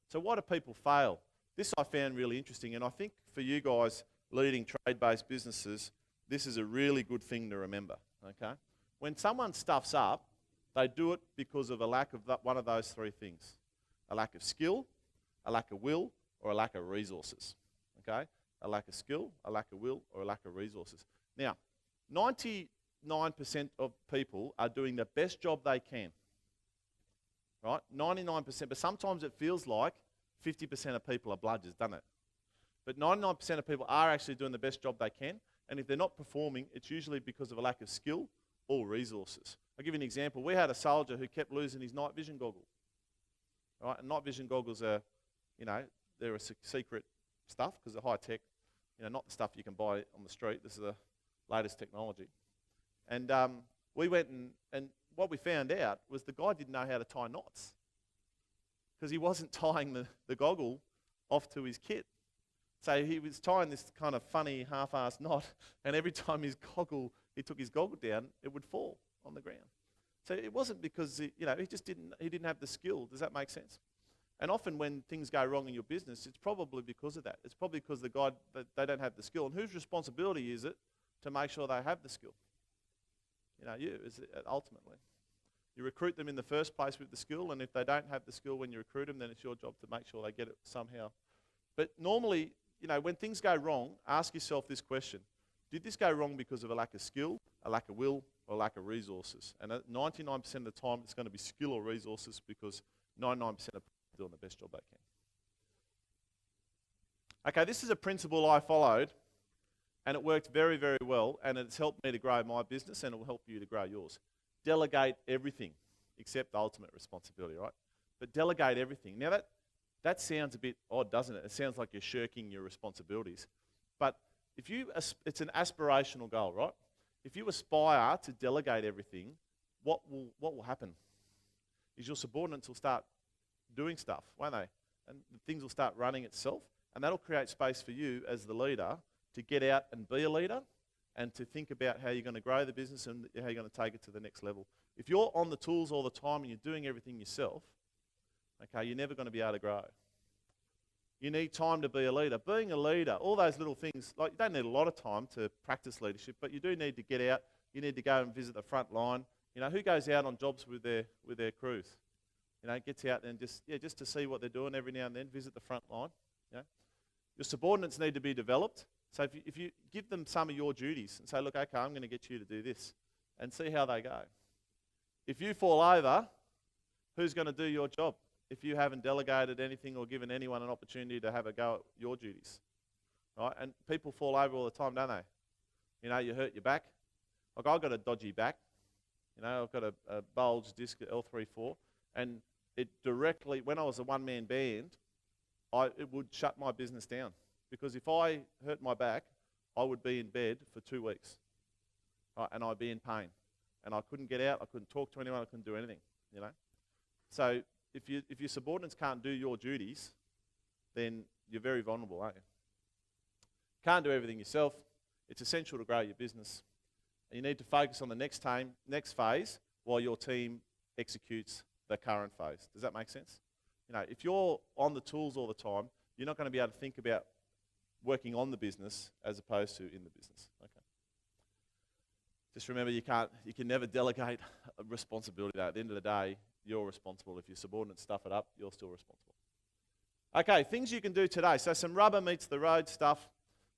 so why do people fail? This I found really interesting, and I think for you guys leading trade-based businesses, this is a really good thing to remember, okay? When someone stuffs up, they do it because of a lack of one of those three things. A lack of skill, a lack of will, or a lack of resources, okay? A lack of skill, a lack of will, or a lack of resources. Now, 99% of people are doing the best job they can, right? 99%, but sometimes it feels like 50% of people are bludgers, doesn't it? But 99% of people are actually doing the best job they can, and if they're not performing, it's usually because of a lack of skill or resources. I'll give you an example. We had a soldier who kept losing his night vision goggle, right? And night vision goggles are, they're a secret stuff because they're high tech, not the stuff you can buy on the street. This is the latest technology. And we went and what we found out was the guy didn't know how to tie knots because he wasn't tying the goggle off to his kit. So he was tying this kind of funny half-assed knot, and every time he took his goggle down, it would fall on the ground. So it wasn't because he didn't have the skill. Does that make sense? And often when things go wrong in your business, it's probably because of that. It's probably because they don't have the skill. And whose responsibility is it to make sure they have the skill? You, ultimately. You recruit them in the first place with the skill, and if they don't have the skill when you recruit them, then it's your job to make sure they get it somehow. But normally, when things go wrong, ask yourself this question. Did this go wrong because of a lack of skill, a lack of will, or a lack of resources? And at 99% of the time, it's going to be skill or resources because 99% of people are doing the best job they can. Okay, this is a principle I followed, and it worked very, very well, and it's helped me to grow my business, and it will help you to grow yours. Delegate everything except the ultimate responsibility, right? But delegate everything. Now that sounds a bit odd, doesn't it? It sounds like you're shirking your responsibilities. But it's an aspirational goal, right? If you aspire to delegate everything, what will happen? Is your subordinates will start doing stuff, won't they? And things will start running itself, and that'll create space for you as the leader to get out and be a leader and to think about how you're going to grow the business and how you're going to take it to the next level. If you're on the tools all the time and you're doing everything yourself, okay, you're never going to be able to grow. You need time to be a leader. Being a leader, all those little things, like you don't need a lot of time to practice leadership, but you do need to get out. You need to go and visit the front line. Who goes out on jobs with their crews? Gets out and just to see what they're doing every now and then, visit the front line. Your subordinates need to be developed. So if you give them some of your duties and say, look, okay, I'm going to get you to do this, and see how they go. If you fall over, who's going to do your job if you haven't delegated anything or given anyone an opportunity to have a go at your duties? Right? And people fall over all the time, don't they? You hurt your back. Like I've got a dodgy back. I've got a bulge disc at L3-4, and it directly, when I was a one-man band, it would shut my business down. Because if I hurt my back, I would be in bed for 2 weeks, right? And I'd be in pain. And I couldn't get out, I couldn't talk to anyone, I couldn't do anything, So if your subordinates can't do your duties, then you're very vulnerable, aren't you? Can't do everything yourself. It's essential to grow your business. And you need to focus on the next phase while your team executes the current phase. Does that make sense? If you're on the tools all the time, you're not going to be able to think about working on the business as opposed to in the business. Okay. Just remember, you can never delegate a responsibility. At the end of the day, you're responsible. If your subordinates stuff it up, you're still responsible. Okay, things you can do today. So some rubber meets the road stuff.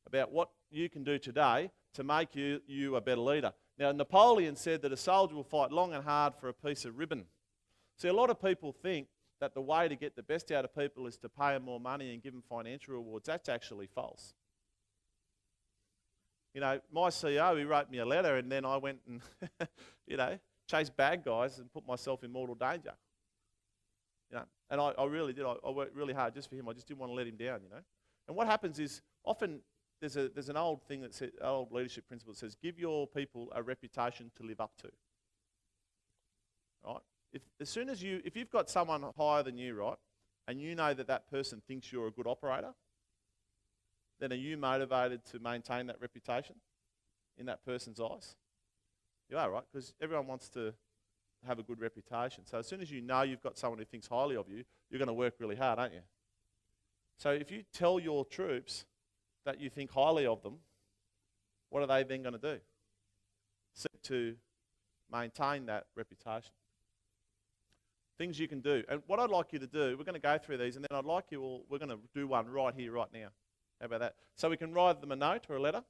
about what you can do today to make you a better leader. Now, Napoleon said that a soldier will fight long and hard for a piece of ribbon. See, a lot of people think that the way to get the best out of people is to pay them more money and give them financial rewards. That's actually false. You know, my CEO, he wrote me a letter, and then I went and, chased bad guys and put myself in mortal danger. And I really did. I worked really hard just for him. I just didn't want to let him down, And what happens is often there's an old thing that says, old leadership principle that says, give your people a reputation to live up to. Right? If you've got someone higher than you, right, and you know that that person thinks you're a good operator, then are you motivated to maintain that reputation in that person's eyes? You are, right? Because everyone wants to have a good reputation. So as soon as you know you've got someone who thinks highly of you, you're going to work really hard, aren't you? So if you tell your troops that you think highly of them, what are they then going to do? Seek to maintain that reputation. Things you can do. And what I'd like you to do, we're going to go through these, and then I'd like you all, we're going to do one right here, right now. How about that? So we can write them a note or a letter.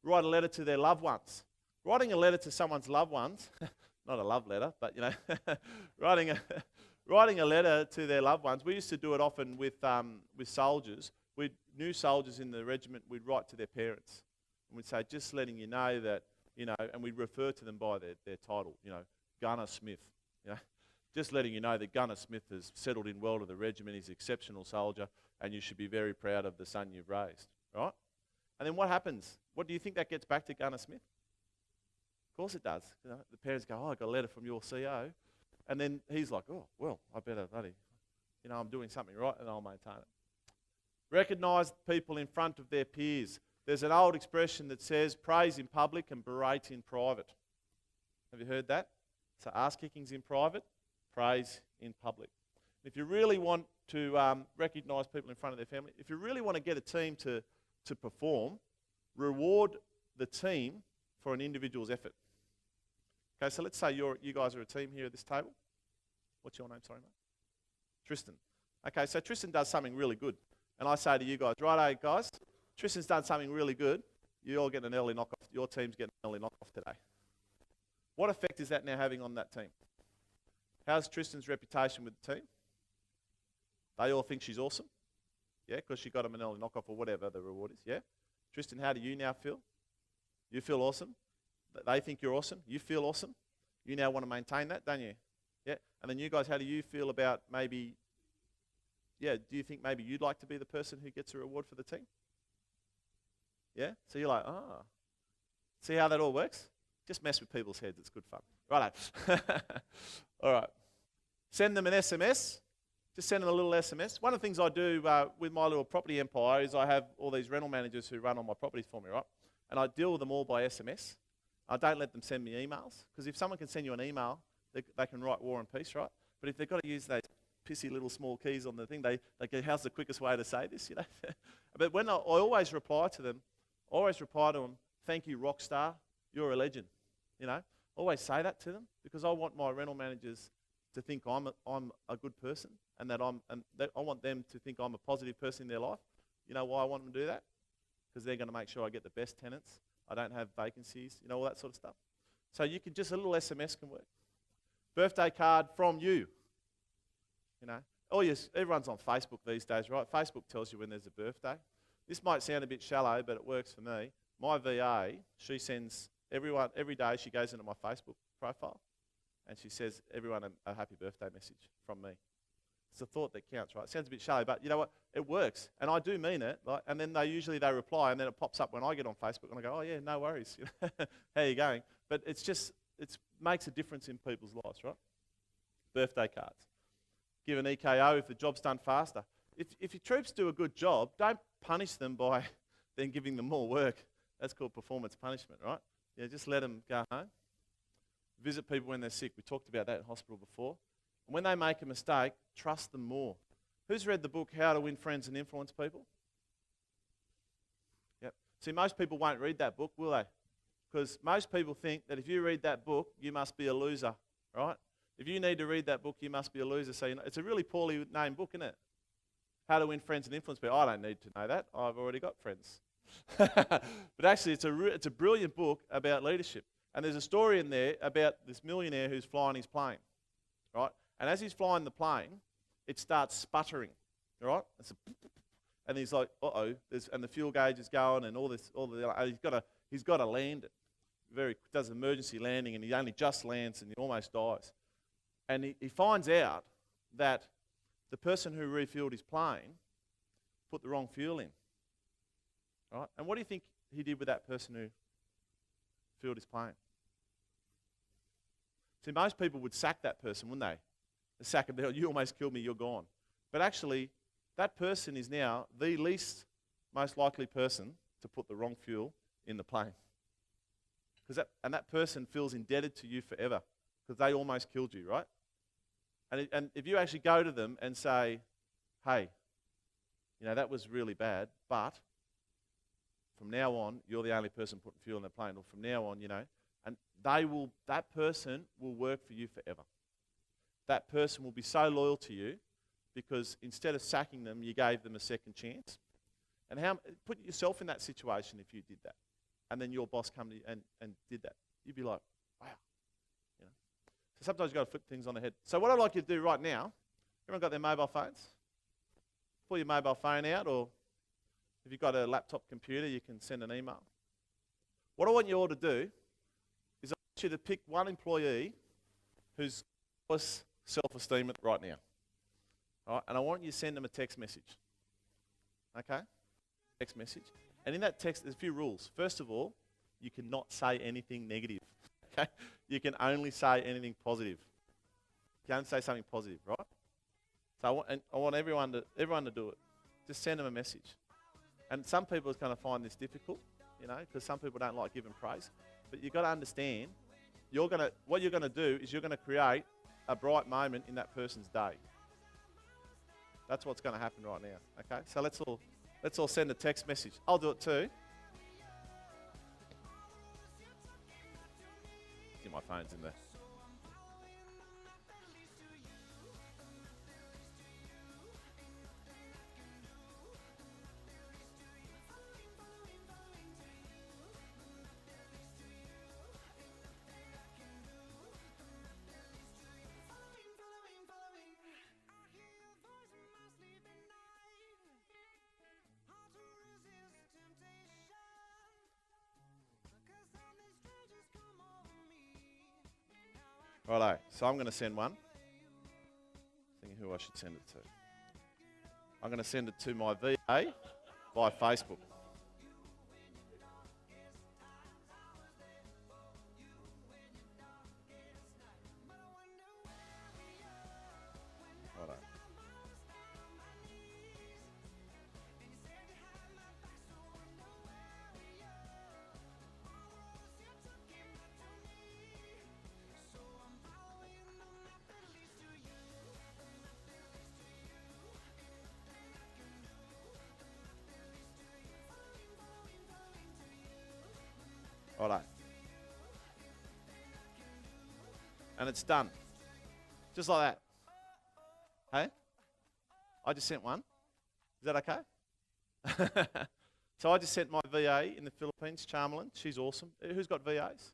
Write a letter to their loved ones. Writing a letter to someone's loved ones, not a love letter, but writing a letter to their loved ones. We used to do it often with soldiers. New soldiers in the regiment, we'd write to their parents. And we'd say, just letting you know that, and we'd refer to them by their title, Gunner Smith. Just letting you know that Gunner Smith has settled in well to the regiment. He's an exceptional soldier, and you should be very proud of the son you've raised, right? And then what happens? What do you think that gets back to Gunner Smith? Of course it does. The parents go, I got a letter from your CO. And then he's like, oh, well, I better, I'm doing something right, and I'll maintain it. Recognise people in front of their peers. There's an old expression that says, praise in public and berate in private. Have you heard that? So ass-kicking's in private, praise in public. If you really want to recognise people in front of their family, if you really want to get a team to perform, reward the team for an individual's effort. Okay, so let's say you guys are a team here at this table. What's your name? Sorry, mate. Tristan. Okay, so Tristan does something really good. And I say to you guys, righto, guys, Tristan's done something really good. You all get an early knock-off. Your team's getting an early knock-off today. What effect is that now having on that team? How's Tristan's reputation with the team? They all think she's awesome. Yeah, because she got them an early knock-off or whatever the reward is. Yeah? Tristan, how do you now feel? You feel awesome. They think you're awesome. You feel awesome. You now want to maintain that, don't you? Yeah. And then you guys, how do you feel about maybe, do you think maybe you'd like to be the person who gets a reward for the team? Yeah? So you're like, see how that all works? Just mess with people's heads. It's good fun. Righto. All right. Send them an SMS. Just send them a little SMS. One of the things I do with my little property empire is I have all these rental managers who run all my properties for me, right? And I deal with them all by SMS. I don't let them send me emails, because if someone can send you an email, they can write War and Peace, right? But if they've got to use those pissy little small keys on the thing, they go, how's the quickest way to say this, But when I always reply to them, thank you, rock star, you're a legend, Always say that to them, because I want my rental managers to think I'm a good person, and that I want them to think I'm a positive person in their life. You know why I want them to do that? Because they're going to make sure I get the best tenants. I don't have vacancies, all that sort of stuff. So you can just, a little SMS can work. Birthday card from you. Everyone's on Facebook these days, right? Facebook tells you when there's a birthday. This might sound a bit shallow, but it works for me. My VA, she sends every day she goes into my Facebook profile and she says everyone a happy birthday message from me. It's a thought that counts, right? It sounds a bit shallow, but you know what? It works, and I do mean it. And then they reply, and then it pops up when I get on Facebook, and I go, oh yeah, no worries. How are you going? But it makes a difference in people's lives, right? Birthday cards. Give an EKO if the job's done faster. If your troops do a good job, don't punish them by then giving them more work. That's called performance punishment, right? Yeah, just let them go home. Visit people when they're sick. We talked about that in hospital before. And when they make a mistake, trust them more. Who's read the book, How to Win Friends and Influence People? Yep. See, most people won't read that book, will they? Because most people think that if you read that book, you must be a loser, right? If you need to read that book, you must be a loser. So it's a really poorly named book, isn't it? How to Win Friends and Influence People. I don't need to know that. I've already got friends. but actually, it's a brilliant book about leadership. And there's a story in there about this millionaire who's flying his plane, right? And as he's flying the plane, it starts sputtering, right? And he's like, uh-oh, and the fuel gauge is going and he's got to land it. Does an emergency landing, and he only just lands and he almost dies. And he finds out that the person who refueled his plane put the wrong fuel in, right? And what do you think he did with that person who fueled his plane? See, most people would sack that person, wouldn't they? They sack him, you almost killed me, you're gone. But actually, that person is now the least most likely person to put the wrong fuel in the plane. And that person feels indebted to you forever because they almost killed you, right? And if you actually go to them and say, hey, that was really bad, but from now on, you're the only person putting fuel in the plane, or from now on, and that person will work for you forever. That person will be so loyal to you because instead of sacking them, you gave them a second chance. And put yourself in that situation if you did that. And then your boss come to you and did that. You'd be like, wow. So sometimes you've got to flip things on the head. So what I'd like you to do right now, everyone got their mobile phones? Pull your mobile phone out, or if you've got a laptop computer, you can send an email. What I want you all to do is I want you to pick one employee who's less self-esteem right now. All right? And I want you to send them a text message. Okay? Text message. And in that text, there's a few rules. First of all, you cannot say anything negative. Okay? You can only say anything positive. You can only say something positive, right? So I want everyone to do it. Just send them a message. And some people are going to find this difficult, because some people don't like giving praise. But you've got to understand, what you're going to do is you're going to create a bright moment in that person's day. That's what's going to happen right now. Okay? So let's all send a text message. I'll do it too. See, my phone's in there. Righto, so I'm going to send one. Thinking who I should send it to. I'm going to send it to my VA by Facebook. Righto. Righto. And it's done. Just like that. Hey? I just sent one. Is that okay? So I just sent my VA in the Philippines, Charmelin. She's awesome. Who's got VAs?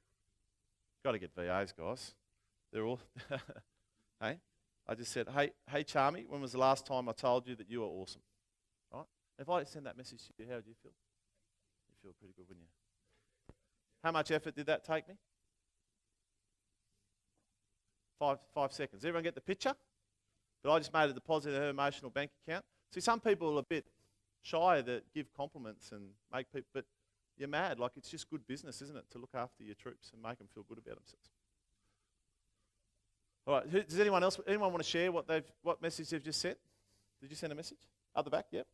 Got to get VAs, guys. They're all... Hey? I just said, hey, Charmy, when was the last time I told you that you were awesome? Right? If I send that message to you, how would you feel? You feel pretty good, wouldn't you? How much effort did that take me? 5 seconds. Everyone get the picture? But I just made a deposit in her emotional bank account. See, some people are a bit shy that give compliments and make people, but you're mad. Like, it's just good business, isn't it, to look after your troops and make them feel good about themselves. All right, does anyone want to share what message they've just sent? Did you send a message? Up the back, yep.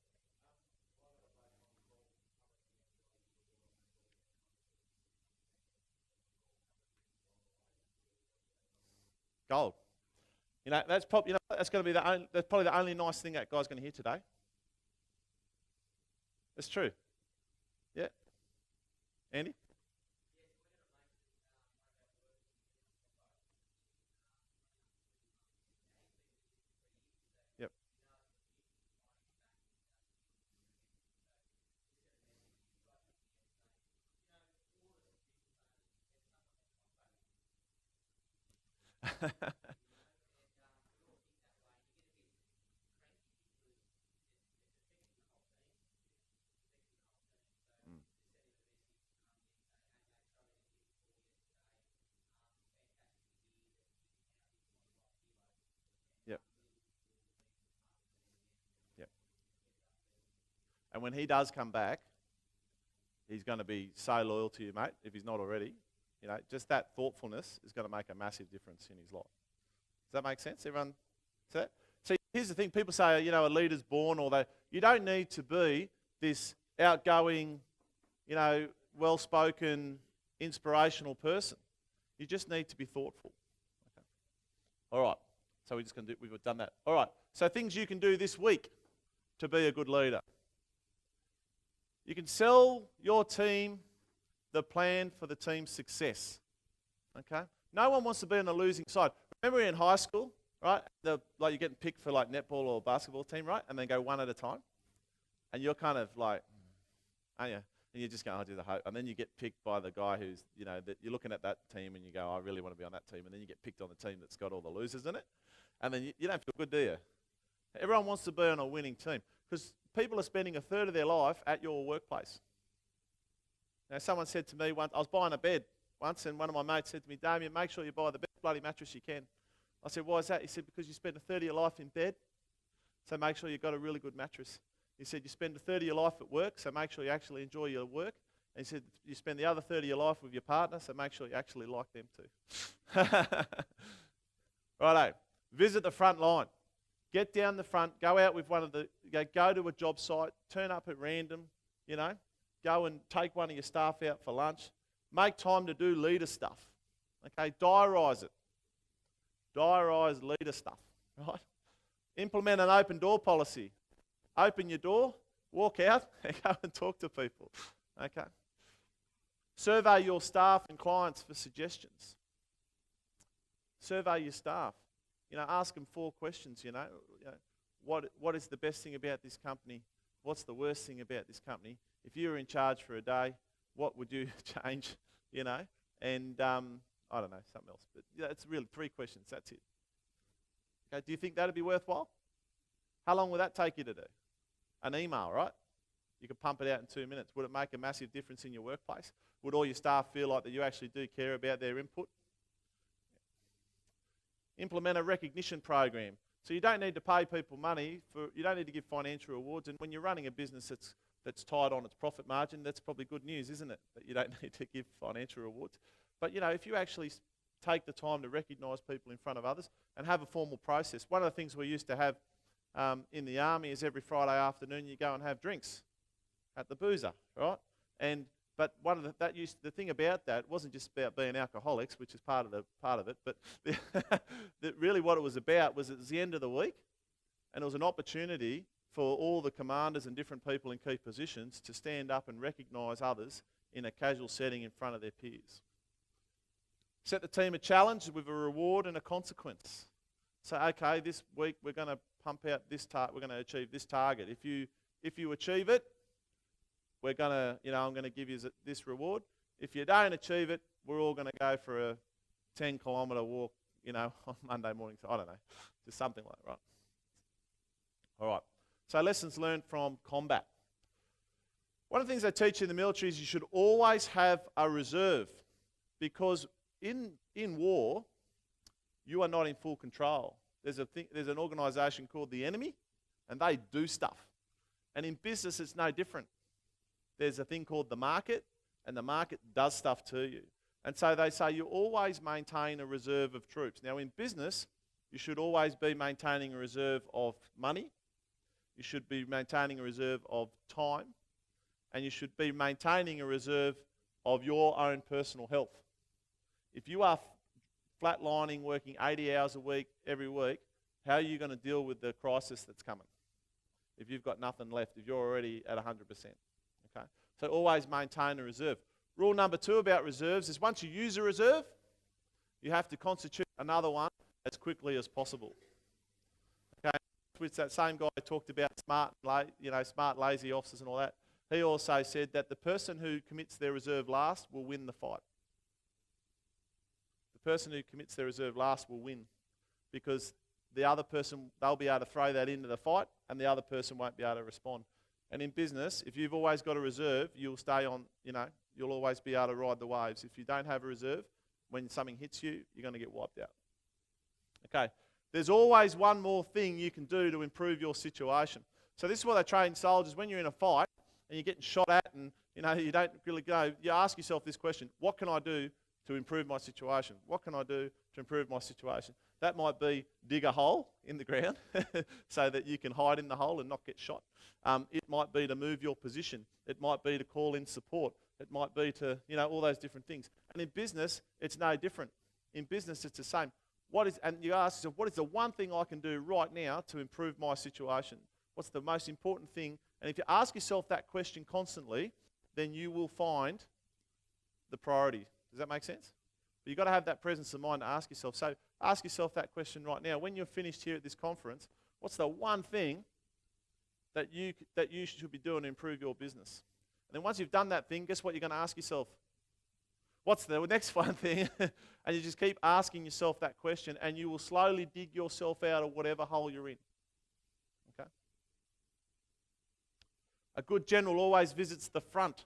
Gold. That's probably that's going to be that's probably the only nice thing that guy's going to hear today. It's true. Yeah. Andy? Yep. Mm. Yep. Yep. And when he does come back, he's going to be so loyal to you, mate, if he's not already. You know, just that thoughtfulness is going to make a massive difference in his life. Does that make sense? Everyone see that? See, here's the thing. People say, you know, a leader's born, or that. You don't need to be this outgoing, you know, well-spoken, inspirational person. You just need to be thoughtful. Okay. All right. So we're just going to do, we've done that. All right. So things you can do this week to be a good leader. You can sell your team the plan for the team's success. Okay? No one wants to be on the losing side. Remember in high school, right? Like you're getting picked for like netball or basketball team, right? And then go one at a time. And you're kind of like, aren't you? And you're just going, I'll do the hope. And then you get picked by the guy who's, you know, that you're looking at that team and you go, I really want to be on that team. And then you get picked on the team that's got all the losers in it. And then you don't feel good, do you? Everyone wants to be on a winning team because people are spending a third of their life at your workplace. Now, someone said to me once, I was buying a bed once, and one of my mates said to me, Daimien, make sure you buy the best bloody mattress you can. I said, why is that? He said, because you spend a third of your life in bed, so make sure you've got a really good mattress. He said, you spend a third of your life at work, so make sure you actually enjoy your work. And he said, you spend the other third of your life with your partner, so make sure you actually like them too. Righto. Visit the front line. Get down the front, go out with one of the, go to a job site, turn up at random, you know, go and take one of your staff out for lunch. Make time to do leader stuff. Okay, diarise it. Diarise leader stuff, right? Implement an open door policy. Open your door, walk out, and go and talk to people. Okay. Survey your staff and clients for suggestions. Survey your staff. You know, ask them 4 questions, you know what is the best thing about this company? What's the worst thing about this company? If you were in charge for a day, what would you change, you know? And I don't know, something else. But yeah, it's really 3 questions, that's it. Okay, do you think that would be worthwhile? How long would that take you to do? An email, right? You could pump it out in 2 minutes. Would it make a massive difference in your workplace? Would all your staff feel like that you actually do care about their input? Implement a recognition program. So you don't need to pay people money, you don't need to give financial rewards. And when you're running a business that's tied on its profit margin, that's probably good news, isn't it? That you don't need to give financial rewards. But you know, if you actually take the time to recognise people in front of others and have a formal process. One of the things we used to have in the army is every Friday afternoon you go and have drinks at the boozer, right? But one of the thing about that wasn't just about being alcoholics, which is part of it, but really what it was about was it was the end of the week, and it was an opportunity for all the commanders and different people in key positions to stand up and recognise others in a casual setting in front of their peers. Set the team a challenge with a reward and a consequence. So, okay, this week we're going to pump out this we're going to achieve this target. If you achieve it, we're going to, I'm going to give you this reward. If you don't achieve it, we're all going to go for a 10-kilometre walk, on Monday morning. So I don't know, just something like that, right? All right. So lessons learned from combat. One of the things they teach you in the military is you should always have a reserve, because in war, you are not in full control. There's an organisation called the enemy, and they do stuff. And in business, it's no different. There's a thing called the market, and the market does stuff to you. And so they say you always maintain a reserve of troops. Now in business, you should always be maintaining a reserve of money. You should be maintaining a reserve of time. And you should be maintaining a reserve of your own personal health. If you are flatlining, working 80 hours a week, every week, how are you going to deal with the crisis that's coming? If you've got nothing left, if you're already at 100%. Okay? So always maintain a reserve. Rule number 2 about reserves is once you use a reserve, you have to constitute another one as quickly as possible. Okay? Which that same guy talked about smart, lazy officers and all that. He also said that the person who commits their reserve last will win the fight. the person who commits their reserve last will win, because the other person, they'll be able to throw that into the fight and the other person won't be able to respond. And in business, if you've always got a reserve, you'll stay on, you'll always be able to ride the waves. If you don't have a reserve, when something hits you, you're going to get wiped out. Okay, there's always one more thing you can do to improve your situation. So this is what they train soldiers. When you're in a fight and you're getting shot at and you don't really go, you ask yourself this question: what can I do to improve my situation? What can I do to improve my situation? That might be dig a hole in the ground so that you can hide in the hole and not get shot. It might be to move your position. It might be to call in support. It might be to, all those different things. And in business, it's no different. In business, it's the same. And you ask yourself, what is the one thing I can do right now to improve my situation? What's the most important thing? And if you ask yourself that question constantly, then you will find the priority. Does that make sense? But you've got to have that presence of mind to ask yourself. So ask yourself that question right now. When you're finished here at this conference, what's the one thing that you should be doing to improve your business? And then once you've done that thing, guess what you're going to ask yourself? What's the next one thing? And you just keep asking yourself that question, and you will slowly dig yourself out of whatever hole you're in. Okay? A good general always visits the front.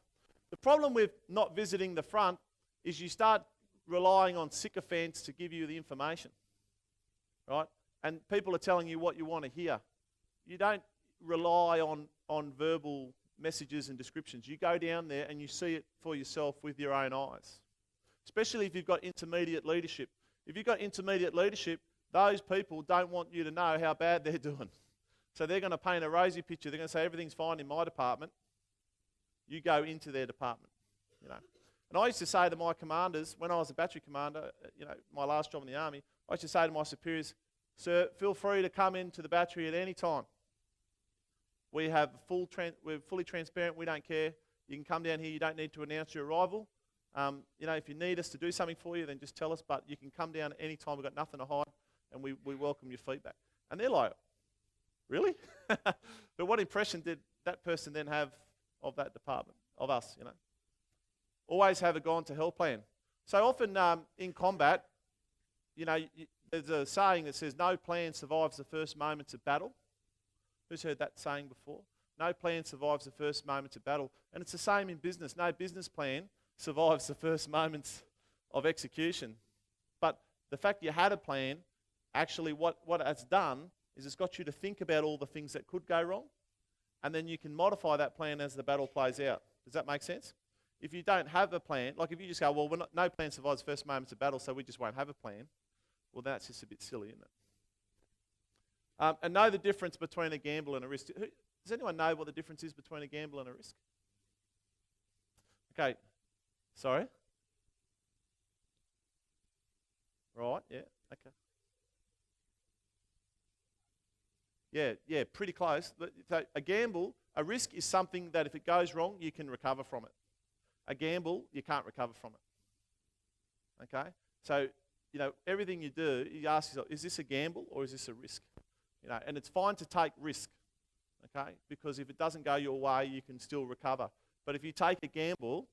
The problem with not visiting the front is you start relying on sycophants to give you the information, right? And people are telling you what you want to hear. You don't rely on verbal messages and descriptions. You go down there and you see it for yourself with your own eyes, especially if you've got intermediate leadership. If you've got intermediate leadership, those people don't want you to know how bad they're doing. So they're going to paint a rosy picture. They're going to say everything's fine in my department. You go into their department, And I used to say to my commanders, when I was a battery commander, my last job in the army, I used to say to my superiors, "Sir, feel free to come into the battery at any time. We're fully transparent. We don't care. You can come down here. You don't need to announce your arrival. If you need us to do something for you, then just tell us. But you can come down at any time. We've got nothing to hide, and we welcome your feedback." And they're like, "Really?" But what impression did that person then have of that department, of us? Always have a gone to hell plan. So often in combat, there's a saying that says, "No plan survives the first moments of battle." Who's heard that saying before? No plan survives the first moments of battle. And it's the same in business. No business plan survives the first moments of execution. But the fact you had a plan, actually what it's done is it's got you to think about all the things that could go wrong, and then you can modify that plan as the battle plays out. Does that make sense? If you don't have a plan, like if you just go, "Well, no plan survives the first moments of battle, so we just won't have a plan," well, that's just a bit silly, isn't it? And know the difference between a gamble and a risk. Does anyone know what the difference is between a gamble and a risk? Okay. Sorry? Right, yeah, okay. Yeah, pretty close. So a gamble, a risk is something that if it goes wrong, you can recover from it. A gamble, you can't recover from it. Okay? So, everything you do, you ask yourself, is this a gamble or is this a risk? And it's fine to take risk, okay? Because if it doesn't go your way, you can still recover. But if you take a gamble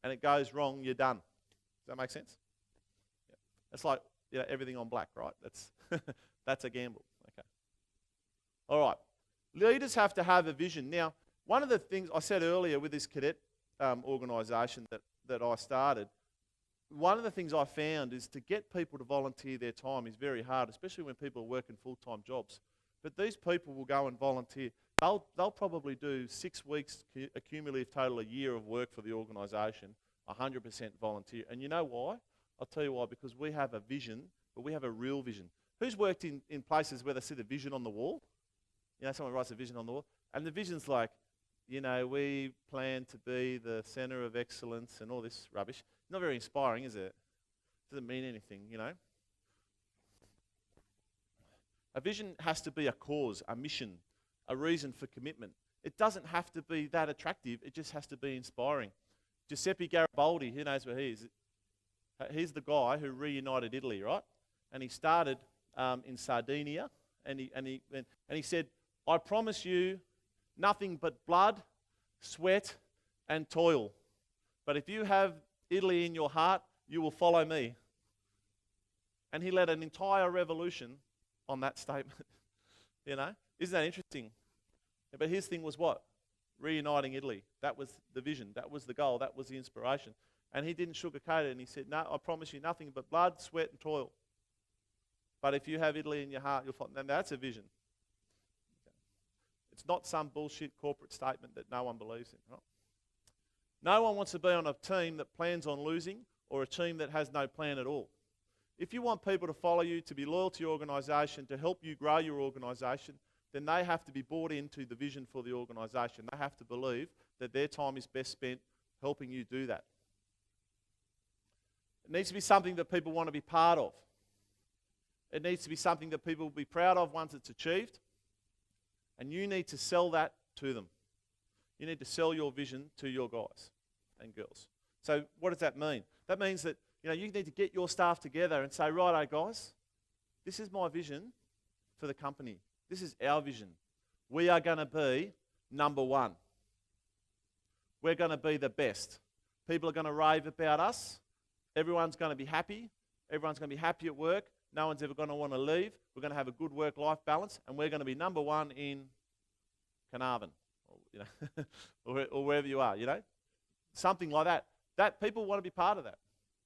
and it goes wrong, you're done. Does that make sense? Yeah. It's like everything on black, right? That's a gamble. Okay. All right. Leaders have to have a vision. Now, one of the things I said earlier with this cadet organisation that I started, one of the things I found is to get people to volunteer their time is very hard, especially when people are working full-time jobs. But these people will go and volunteer. They'll probably do 6 weeks, a cumulative total, a year of work for the organisation, 100% volunteer. And you know why? I'll tell you why. Because we have a vision, but we have a real vision. Who's worked in places where they see the vision on the wall? Someone writes a vision on the wall. And the vision's like, we plan to be the centre of excellence and all this rubbish. Not very inspiring, is it? Doesn't mean anything, A vision has to be a cause, a mission, a reason for commitment. It doesn't have to be that attractive. It just has to be inspiring. Giuseppe Garibaldi, who knows where he is? He's the guy who reunited Italy, right? And he started in Sardinia, and he said, "I promise you nothing but blood, sweat, and toil. But if you have Italy in your heart, you will follow me." And he led an entire revolution on that statement. You know? Isn't that interesting? But his thing was what? Reuniting Italy. That was the vision. That was the goal. That was the inspiration. And he didn't sugarcoat it. And he said, no, I promise you nothing but blood, sweat, and toil. But if you have Italy in your heart, you'll find. And that's a vision. Okay. It's not some bullshit corporate statement that no one believes in. Right? No one wants to be on a team that plans on losing or a team that has no plan at all. If you want people to follow you, to be loyal to your organisation, to help you grow your organisation, then they have to be bought into the vision for the organisation. They have to believe that their time is best spent helping you do that. It needs to be something that people want to be part of. It needs to be something that people will be proud of once it's achieved. And you need to sell that to them. You need to sell your vision to your guys and girls. So what does that mean? That means that you need to get your staff together and say, righto guys, this is my vision for the company. This is our vision. We are going to be number one. We're going to be the best. People are going to rave about us. Everyone's going to be happy. Everyone's going to be happy at work. No one's ever going to want to leave. We're going to have a good work-life balance, and we're going to be number one in Carnarvon, or wherever you are. Something like that. That people want to be part of that.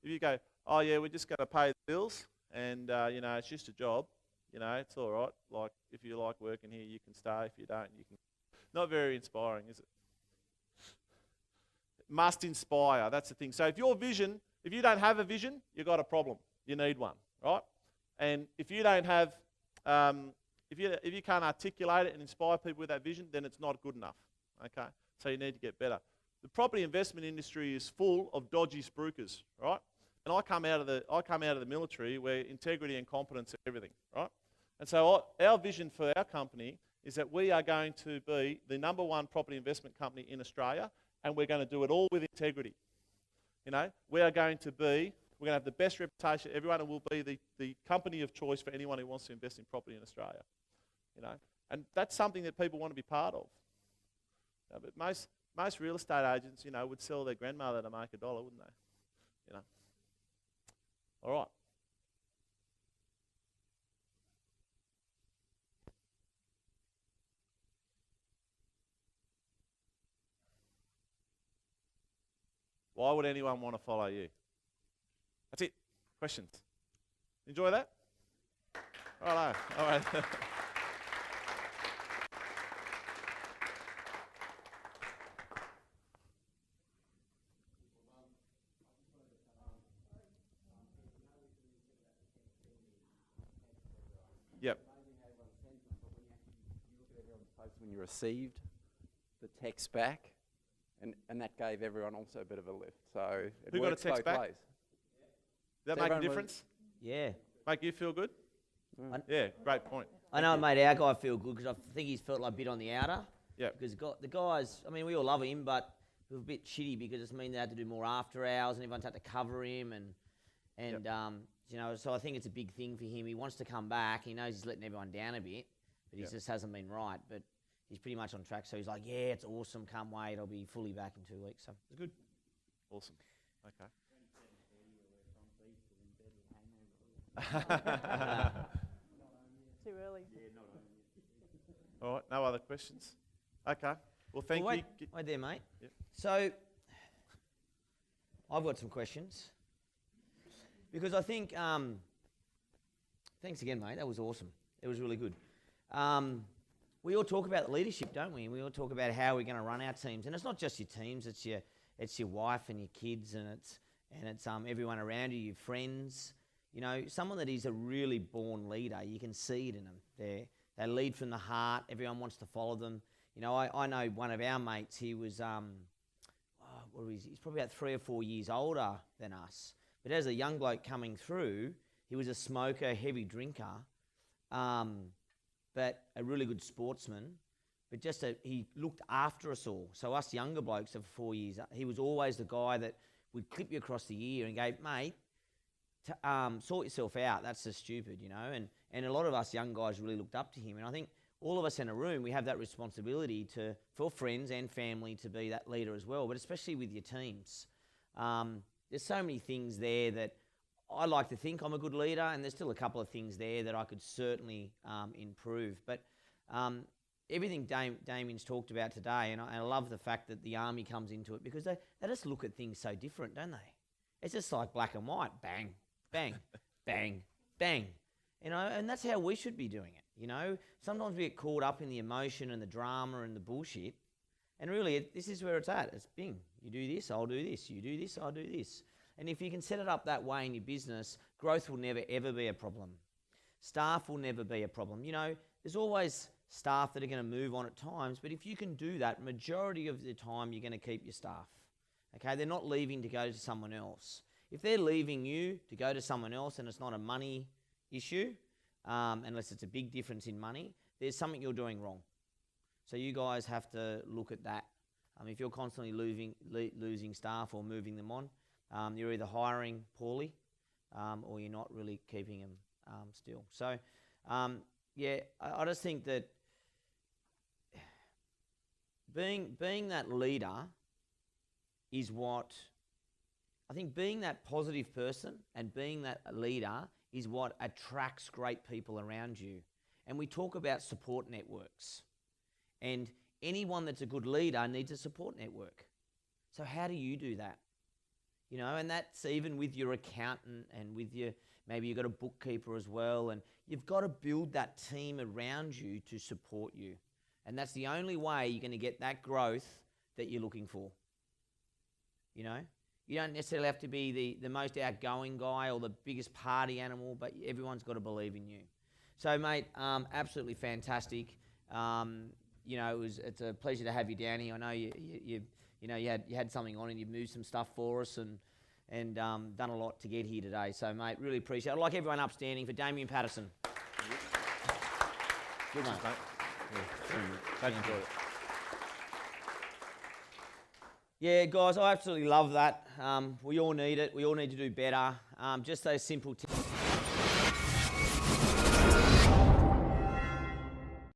If you go, oh yeah, we're just going to pay the bills, and it's just a job. It's all right. Like if you like working here, you can stay. If you don't, you can. Not very inspiring, is it? It must inspire. That's the thing. So if you don't have a vision, you've got a problem. You need one, right? And if you don't have, if you can't articulate it and inspire people with that vision, then it's not good enough. Okay. So you need to get better. The property investment industry is full of dodgy spruikers, right? And I come out of the military where integrity and competence are everything, right? And so our vision for our company is that we are going to be the number one property investment company in Australia, and we're going to do it all with integrity. We're going to have the best reputation. Everyone will be the company of choice for anyone who wants to invest in property in Australia. And that's something that people want to be part of. But most real estate agents, would sell their grandmother to make $1, wouldn't they? All right. Why would anyone want to follow you? That's it. Questions? Enjoy that? Righto. All right. Yep.
When you received the text back, and that gave everyone also a bit of a lift. So it
Who got a
works
text
both
back?
ways.
Does that make a difference?
Yeah.
Make you feel good?
I-
Yeah, great point.
I know it made our guy feel good because I think he's felt like a bit on the outer.
Yeah.
Because the guys, I mean, we all love him, but it was a bit shitty because it means they had to do more after hours and everyone's had to cover him so I think it's a big thing for him. He wants to come back. He knows he's letting everyone down a bit, but he just hasn't been right. But he's pretty much on track. So he's like, yeah, it's awesome. Can't wait. I'll be fully back in 2 weeks. So it's good.
Awesome. Okay.
Too early.
All right, no other questions? Okay. Well, thank
Well, wait,
you.
wait there, mate.
Yep.
So I've got some questions because I think, thanks again, mate. That was awesome. It was really good. We all talk about leadership, don't we? We all talk about how we're going to run our teams, and it's not just your teams. It's your wife and your kids, and it's everyone around you, your friends. Someone that is a really born leader. You can see it in them. They lead from the heart. Everyone wants to follow them. I know one of our mates. He was he's probably about 3 or 4 years older than us. But as a young bloke coming through, he was a smoker, heavy drinker, but a really good sportsman. But he looked after us all. So us younger blokes of 4 years, he was always the guy that would clip you across the ear and go, mate, sort yourself out. That's just stupid, And a lot of us young guys really looked up to him. And I think all of us in a room, we have that responsibility for friends and family to be that leader as well, but especially with your teams. There's so many things there that I like to think I'm a good leader, and there's still a couple of things there that I could certainly improve. But everything Damien's talked about today, and I love the fact that the Army comes into it, because they just look at things so different, don't they? It's just like black and white, bang, bang, bang, bang. And that's how we should be doing it. Sometimes we get caught up in the emotion and the drama and the bullshit, and really this is where it's at. It's bing. You do this, I'll do this. You do this, I'll do this. And if you can set it up that way in your business, growth will never, ever be a problem. Staff will never be a problem. There's always staff that are going to move on at times, but if you can do that, majority of the time you're going to keep your staff. Okay, they're not leaving to go to someone else. If they're leaving you to go to someone else and it's not a money issue, unless it's a big difference in money, there's something you're doing wrong. So you guys have to look at that. If you're constantly losing staff or moving them on, you're either hiring poorly or you're not really keeping them still. So, I just think that being that leader is what, I think being that positive person and being that leader is what attracts great people around you. And we talk about support networks. And anyone that's a good leader needs a support network. So how do you do that? And that's even with your accountant and with maybe you've got a bookkeeper as well. And you've got to build that team around you to support you. And that's the only way you're going to get that growth that you're looking for. You don't necessarily have to be the most outgoing guy or the biggest party animal, but everyone's got to believe in you. So, mate, absolutely fantastic. It's a pleasure to have you down here. I know you had something on and you moved some stuff for us and done a lot to get here today. So, mate, really appreciate it. I'd like everyone upstanding for Daimien Patterson. Good, mate.
Glad you enjoyed it.
Yeah, guys, I absolutely love that. We all need it. We all need to do better. Just those simple tips.